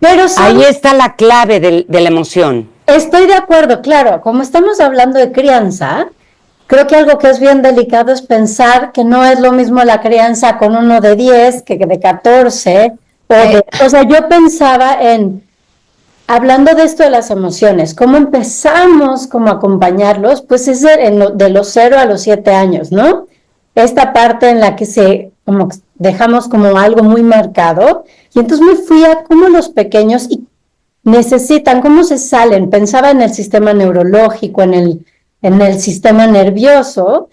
Pero ahí está la clave de la emoción. Estoy de acuerdo, claro. Como estamos hablando de crianza, creo que algo que es bien delicado es pensar que no es lo mismo la crianza con uno de 10 que de 14. O sea, yo pensaba hablando de esto de las emociones, cómo empezamos como a acompañarlos, pues es de los 0 a los 7 años, ¿no? Esta parte en la que como que dejamos como algo muy marcado, y entonces me fui a cómo los pequeños necesitan, cómo se salen, pensaba en el sistema neurológico, en el sistema nervioso,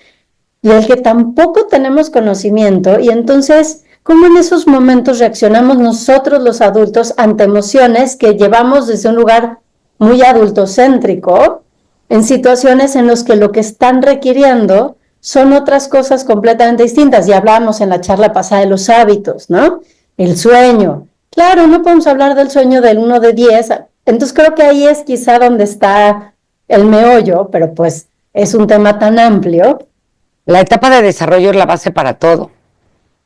del que tampoco tenemos conocimiento, y entonces, ¿cómo en esos momentos reaccionamos nosotros los adultos ante emociones que llevamos desde un lugar muy adultocéntrico, en situaciones en las que lo que están requiriendo son otras cosas completamente distintas? Ya hablábamos en la charla pasada de los hábitos, ¿no? El sueño. Claro, no podemos hablar del sueño del 1 de 10, entonces creo que ahí es quizá donde está el meollo, pero pues es un tema tan amplio. La etapa de desarrollo es la base para todo.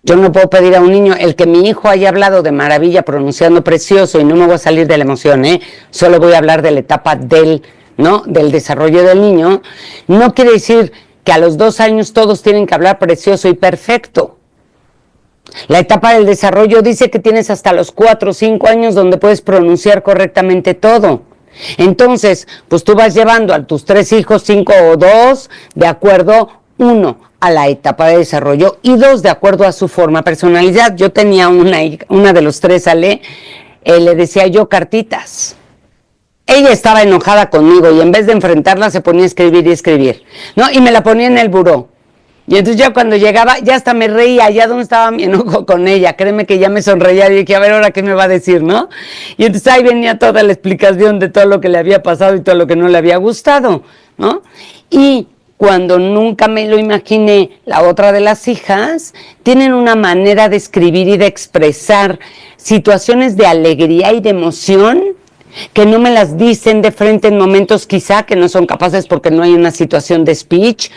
Yo no puedo pedir a un niño, el que mi hijo haya hablado de maravilla, pronunciando precioso, y no me voy a salir de la emoción, solo voy a hablar de la etapa del desarrollo del niño. No quiere decir que a los 2 años todos tienen que hablar precioso y perfecto. La etapa del desarrollo dice que tienes hasta los 4 o 5 años donde puedes pronunciar correctamente todo. Entonces, pues tú vas llevando a tus 3 hijos, 5 o 2, de acuerdo, 1, a la etapa de desarrollo, y 2, de acuerdo a su forma, personalidad. Yo tenía una de los 3, Ale, le decía yo cartitas. Ella estaba enojada conmigo y en vez de enfrentarla se ponía a escribir y escribir, ¿no? Y me la ponía en el buró. Y entonces ya cuando llegaba, ya hasta me reía, ya dónde estaba mi enojo con ella. Créeme que ya me sonreía y dije, a ver, ahora qué me va a decir, ¿no? Y entonces ahí venía toda la explicación de todo lo que le había pasado y todo lo que no le había gustado, ¿no? Y cuando nunca me lo imaginé, la otra de las hijas tienen una manera de escribir y de expresar situaciones de alegría y de emoción que no me las dicen de frente en momentos quizá que no son capaces porque no hay una situación de speech,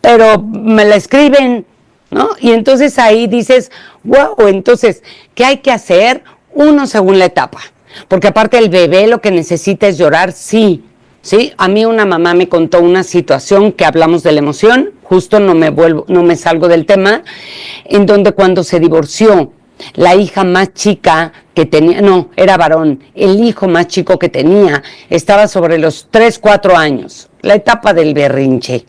pero me la escriben, ¿no? Y entonces ahí dices, wow, entonces, ¿qué hay que hacer? 1, según la etapa, porque aparte el bebé lo que necesita es llorar, sí. ¿Sí? A mí una mamá me contó una situación que hablamos de la emoción, justo no me salgo del tema, en donde cuando se divorció la hija más chica que tenía, no, era varón, el hijo más chico que tenía estaba sobre los 3, 4 años, la etapa del berrinche.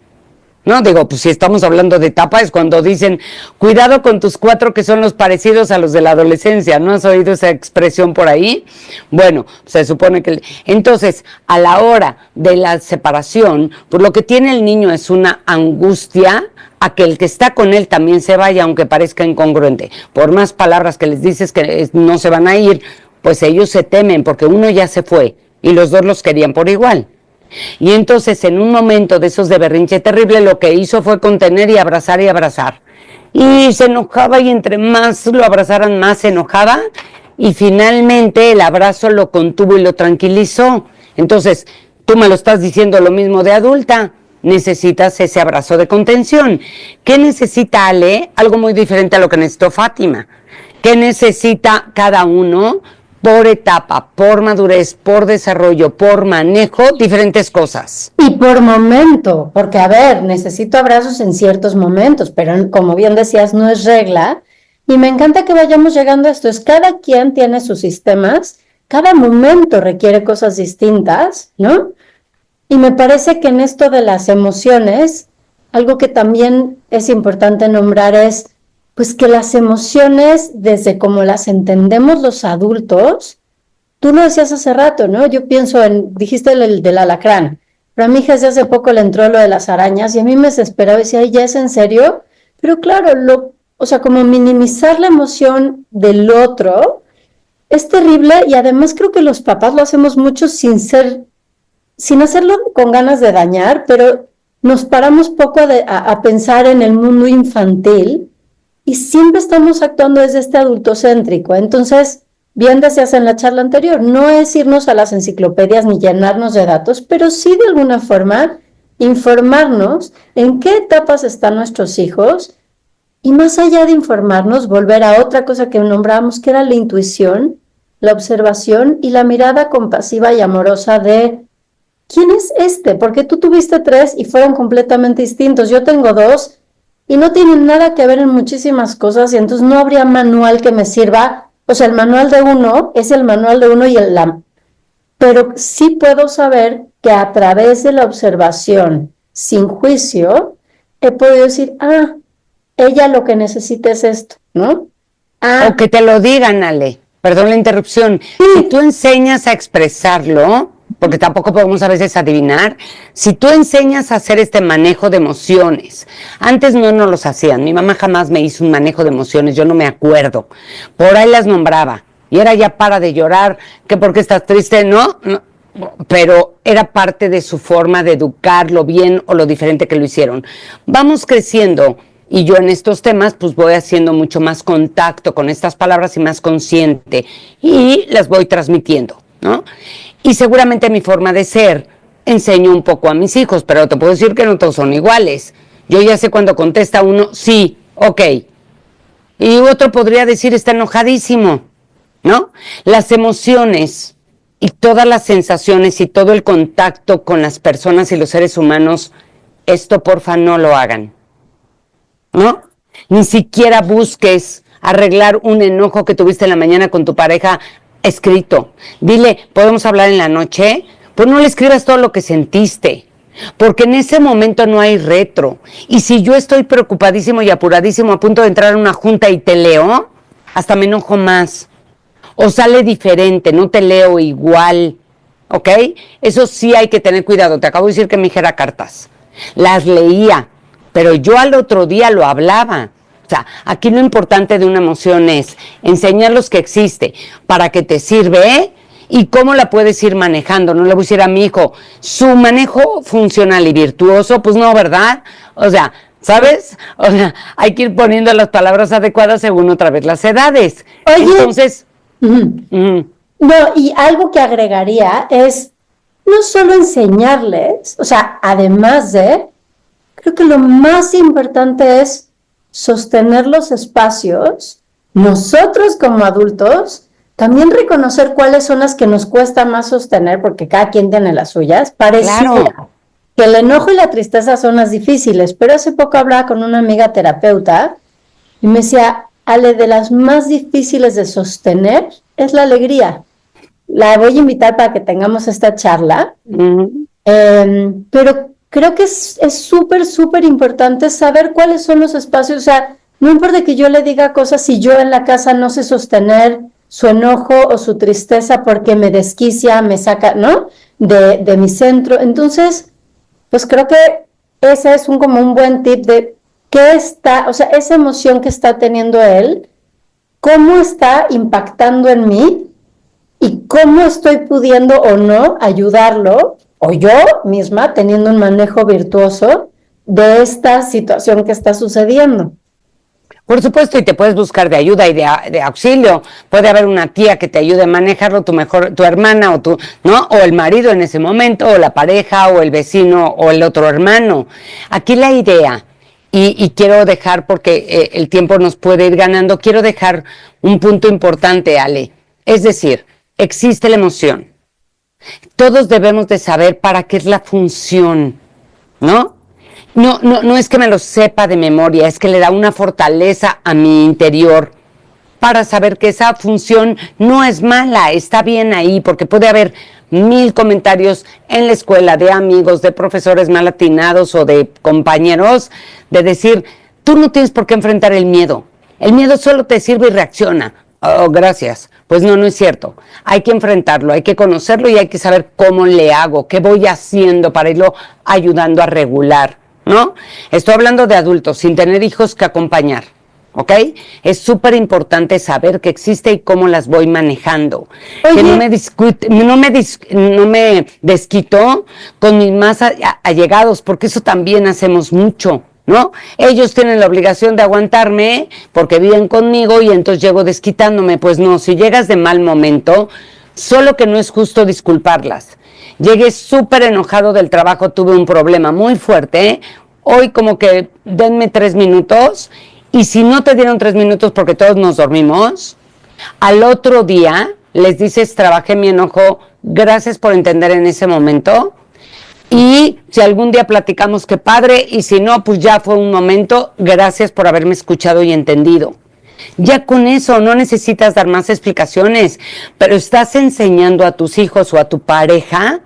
No, digo, pues si estamos hablando de etapa es cuando dicen, cuidado con tus 4 que son los parecidos a los de la adolescencia, ¿no has oído esa expresión por ahí? Bueno, se supone que... Entonces, a la hora de la separación, pues lo que tiene el niño es una angustia a que el que está con él también se vaya, aunque parezca incongruente. Por más palabras que les dices que no se van a ir, pues ellos se temen porque uno ya se fue y los 2 los querían por igual. Y entonces en un momento de esos de berrinche terrible lo que hizo fue contener y abrazar y se enojaba, y entre más lo abrazaran más se enojaba, y finalmente el abrazo lo contuvo y lo tranquilizó. Entonces tú me lo estás diciendo lo mismo de adulta, necesitas ese abrazo de contención. ¿Qué necesita Ale? Algo muy diferente a lo que necesitó Fátima. ¿Qué necesita cada uno? Por etapa, por madurez, por desarrollo, por manejo, diferentes cosas. Y por momento, porque a ver, necesito abrazos en ciertos momentos, pero como bien decías, no es regla. Y me encanta que vayamos llegando a esto, es cada quien tiene sus sistemas, cada momento requiere cosas distintas, ¿no? Y me parece que en esto de las emociones, algo que también es importante nombrar es pues que las emociones, desde como las entendemos los adultos, tú lo decías hace rato, ¿no? Yo pienso dijiste el del alacrán, pero a mi hija hace poco le entró lo de las arañas y a mí me desesperaba y decía, ay, ¿ya es en serio? Pero claro, o sea, como minimizar la emoción del otro es terrible, y además creo que los papás lo hacemos mucho sin hacerlo con ganas de dañar, pero nos paramos poco a pensar en el mundo infantil y siempre estamos actuando desde este adultocéntrico. Entonces, bien decías en la charla anterior, no es irnos a las enciclopedias ni llenarnos de datos, pero sí de alguna forma informarnos en qué etapas están nuestros hijos, y más allá de informarnos, volver a otra cosa que nombrábamos, que era la intuición, la observación y la mirada compasiva y amorosa de ¿quién es este? Porque tú tuviste 3 y fueron completamente distintos. Yo tengo 2 y no tienen nada que ver en muchísimas cosas, y entonces no habría manual que me sirva. O sea, el manual de uno es el manual de uno pero sí puedo saber que a través de la observación, sin juicio, he podido decir, ella lo que necesita es esto, ¿no? O que te lo digan, Ale. Perdón la interrupción. Sí. Si tú enseñas a expresarlo, porque tampoco podemos a veces adivinar, si tú enseñas a hacer este manejo de emociones, antes no nos los hacían, mi mamá jamás me hizo un manejo de emociones, yo no me acuerdo, por ahí las nombraba, y era ya para de llorar, que porque estás triste, no, pero era parte de su forma de educar lo bien o lo diferente que lo hicieron. Vamos creciendo, y yo en estos temas pues voy haciendo mucho más contacto con estas palabras y más consciente, y las voy transmitiendo, ¿no? Y seguramente mi forma de ser enseño un poco a mis hijos, pero te puedo decir que no todos son iguales. Yo ya sé cuando contesta uno, sí, ok. Y otro podría decir, está enojadísimo, ¿no? Las emociones y todas las sensaciones y todo el contacto con las personas y los seres humanos, esto porfa no lo hagan, ¿no? Ni siquiera busques arreglar un enojo que tuviste en la mañana con tu pareja escrito. Dile, ¿podemos hablar en la noche? Pues no le escribas todo lo que sentiste, porque en ese momento no hay retro. Y si yo estoy preocupadísimo y apuradísimo a punto de entrar a una junta y te leo, hasta me enojo más. O sale diferente, no te leo igual, ¿ok? Eso sí hay que tener cuidado. Te acabo de decir que me dijera cartas. Las leía, pero yo al otro día lo hablaba. O sea, aquí lo importante de una emoción es enseñarlos que existe, para qué te sirve y cómo la puedes ir manejando. No le voy a decir a mi hijo, su manejo funcional y virtuoso, pues no, ¿verdad? O sea, ¿sabes? O sea, hay que ir poniendo las palabras adecuadas según otra vez las edades. Oye, entonces, no, y algo que agregaría es no solo enseñarles, o sea, además de, creo que lo más importante es sostener los espacios, nosotros como adultos, también reconocer cuáles son las que nos cuesta más sostener, porque cada quien tiene las suyas. Pareciera que el enojo y la tristeza son las difíciles, pero hace poco hablaba con una amiga terapeuta y me decía, Ale, de las más difíciles de sostener es la alegría. La voy a invitar para que tengamos esta charla, pero creo que es súper, súper importante saber cuáles son los espacios. O sea, no importa que yo le diga cosas si yo en la casa no sé sostener su enojo o su tristeza porque me desquicia, me saca, ¿no? De mi centro. Entonces, pues creo que ese es como un buen tip de qué está, o sea, esa emoción que está teniendo él, cómo está impactando en mí y cómo estoy pudiendo o no ayudarlo, o yo misma teniendo un manejo virtuoso de esta situación que está sucediendo. Por supuesto, y te puedes buscar de ayuda y de auxilio. Puede haber una tía que te ayude a manejarlo, tu hermana o ¿no? O el marido en ese momento, o la pareja, o el vecino, o el otro hermano. Aquí la idea, y quiero dejar, porque el tiempo nos puede ir ganando, quiero dejar un punto importante, Ale. Es decir, existe la emoción. Todos debemos de saber para qué es la función, ¿no? No es que me lo sepa de memoria, es que le da una fortaleza a mi interior para saber que esa función no es mala, está bien ahí, porque puede haber 1000 comentarios en la escuela de amigos, de profesores mal atinados o de compañeros, de decir, tú no tienes por qué enfrentar el miedo solo te sirve y reacciona. Oh, gracias. Pues no es cierto. Hay que enfrentarlo, hay que conocerlo y hay que saber cómo le hago, qué voy haciendo para irlo ayudando a regular, ¿no? Estoy hablando de adultos sin tener hijos que acompañar, ¿ok? Es súper importante saber que existe y cómo las voy manejando. Oye, que no me desquito con mis más allegados, porque eso también hacemos mucho, ¿no? Ellos tienen la obligación de aguantarme porque viven conmigo y entonces llego desquitándome. Pues no, si llegas de mal momento, solo que no es justo disculparlas. Llegué súper enojado del trabajo, tuve un problema muy fuerte, hoy como que denme 3 minutos, y si no te dieron 3 minutos porque todos nos dormimos, al otro día les dices, trabajé mi enojo, gracias por entender en ese momento, y si algún día platicamos, qué padre, y si no, pues ya fue un momento, gracias por haberme escuchado y entendido. Ya con eso no necesitas dar más explicaciones, pero estás enseñando a tus hijos o a tu pareja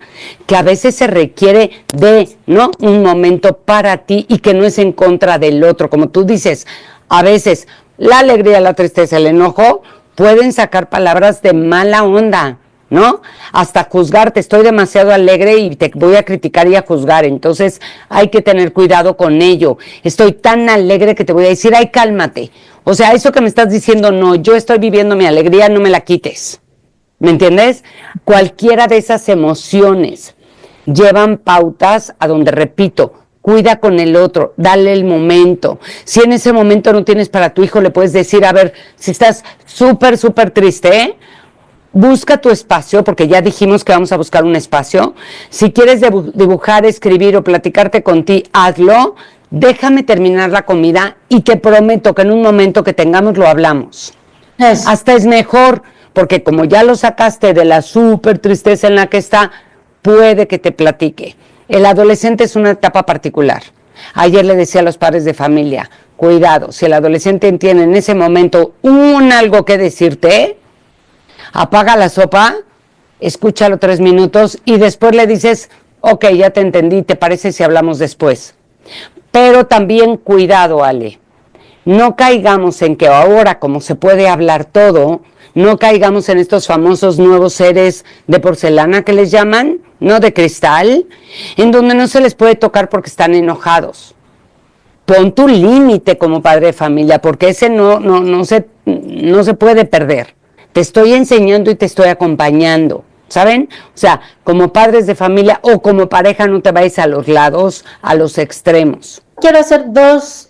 que a veces se requiere de, ¿no?, un momento para ti y que no es en contra del otro. Como tú dices, a veces la alegría, la tristeza, el enojo pueden sacar palabras de mala onda, ¿no? Hasta juzgarte, estoy demasiado alegre y te voy a criticar y a juzgar, entonces hay que tener cuidado con ello. Estoy tan alegre que te voy a decir, ay, cálmate. O sea, eso que me estás diciendo, no, yo estoy viviendo mi alegría, no me la quites. ¿Me entiendes? Cualquiera de esas emociones llevan pautas a donde, repito, cuida con el otro, dale el momento. Si en ese momento no tienes para tu hijo, le puedes decir, a ver, si estás súper, súper triste, busca tu espacio, porque ya dijimos que vamos a buscar un espacio. Si quieres dibujar, escribir o platicarte con ti, hazlo. Déjame terminar la comida y te prometo que en un momento que tengamos lo hablamos. Hasta es mejor, porque como ya lo sacaste de la súper tristeza en la que está, puede que te platique. El adolescente es una etapa particular. Ayer le decía a los padres de familia, cuidado, si el adolescente tiene en ese momento algo que decirte, apaga la sopa, escúchalo 3 minutos y después le dices, ok, ya te entendí, ¿te parece si hablamos después? Pero también cuidado, Ale, no caigamos en que ahora, como se puede hablar todo, no caigamos en estos famosos nuevos seres de porcelana que les llaman, no de cristal, en donde no se les puede tocar porque están enojados. Pon tu límite como padre de familia, porque ese no se puede perder. Te estoy enseñando y te estoy acompañando, ¿saben? O sea, como padres de familia o como pareja no te vayas a los lados, a los extremos. Quiero hacer dos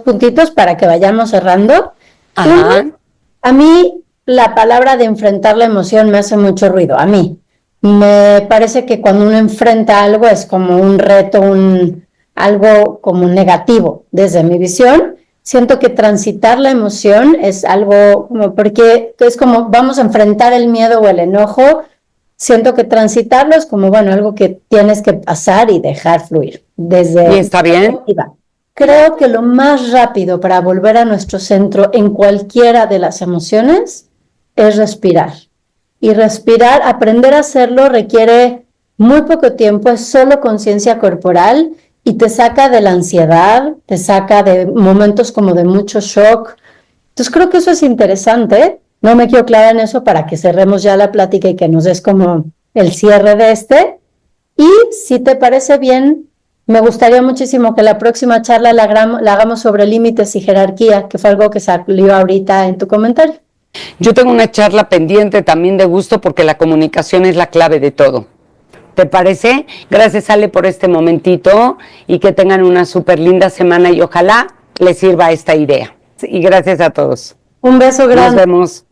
puntitos para que vayamos cerrando. Ajá. Uno, a mí la palabra de enfrentar la emoción me hace mucho ruido, a mí. Me parece que cuando uno enfrenta algo es como un reto, algo como negativo desde mi visión. Siento que transitar la emoción es algo como, porque es como vamos a enfrentar el miedo o el enojo. Siento que transitarlo es como, bueno, algo que tienes que pasar y dejar fluir. ¿Y está bien? Creo que lo más rápido para volver a nuestro centro en cualquiera de las emociones es respirar. Y respirar, aprender a hacerlo requiere muy poco tiempo, es solo conciencia corporal y te saca de la ansiedad, te saca de momentos como de mucho shock. Entonces creo que eso es interesante. No me quiero clavar en eso para que cerremos ya la plática y que nos des como el cierre de este. Y si te parece bien, me gustaría muchísimo que la próxima charla la hagamos sobre límites y jerarquía, que fue algo que salió ahorita en tu comentario. Yo tengo una charla pendiente también de gusto porque la comunicación es la clave de todo. ¿Te parece? Gracias, Ale, por este momentito y que tengan una súper linda semana y ojalá les sirva esta idea. Y gracias a todos. Un beso grande. Nos vemos.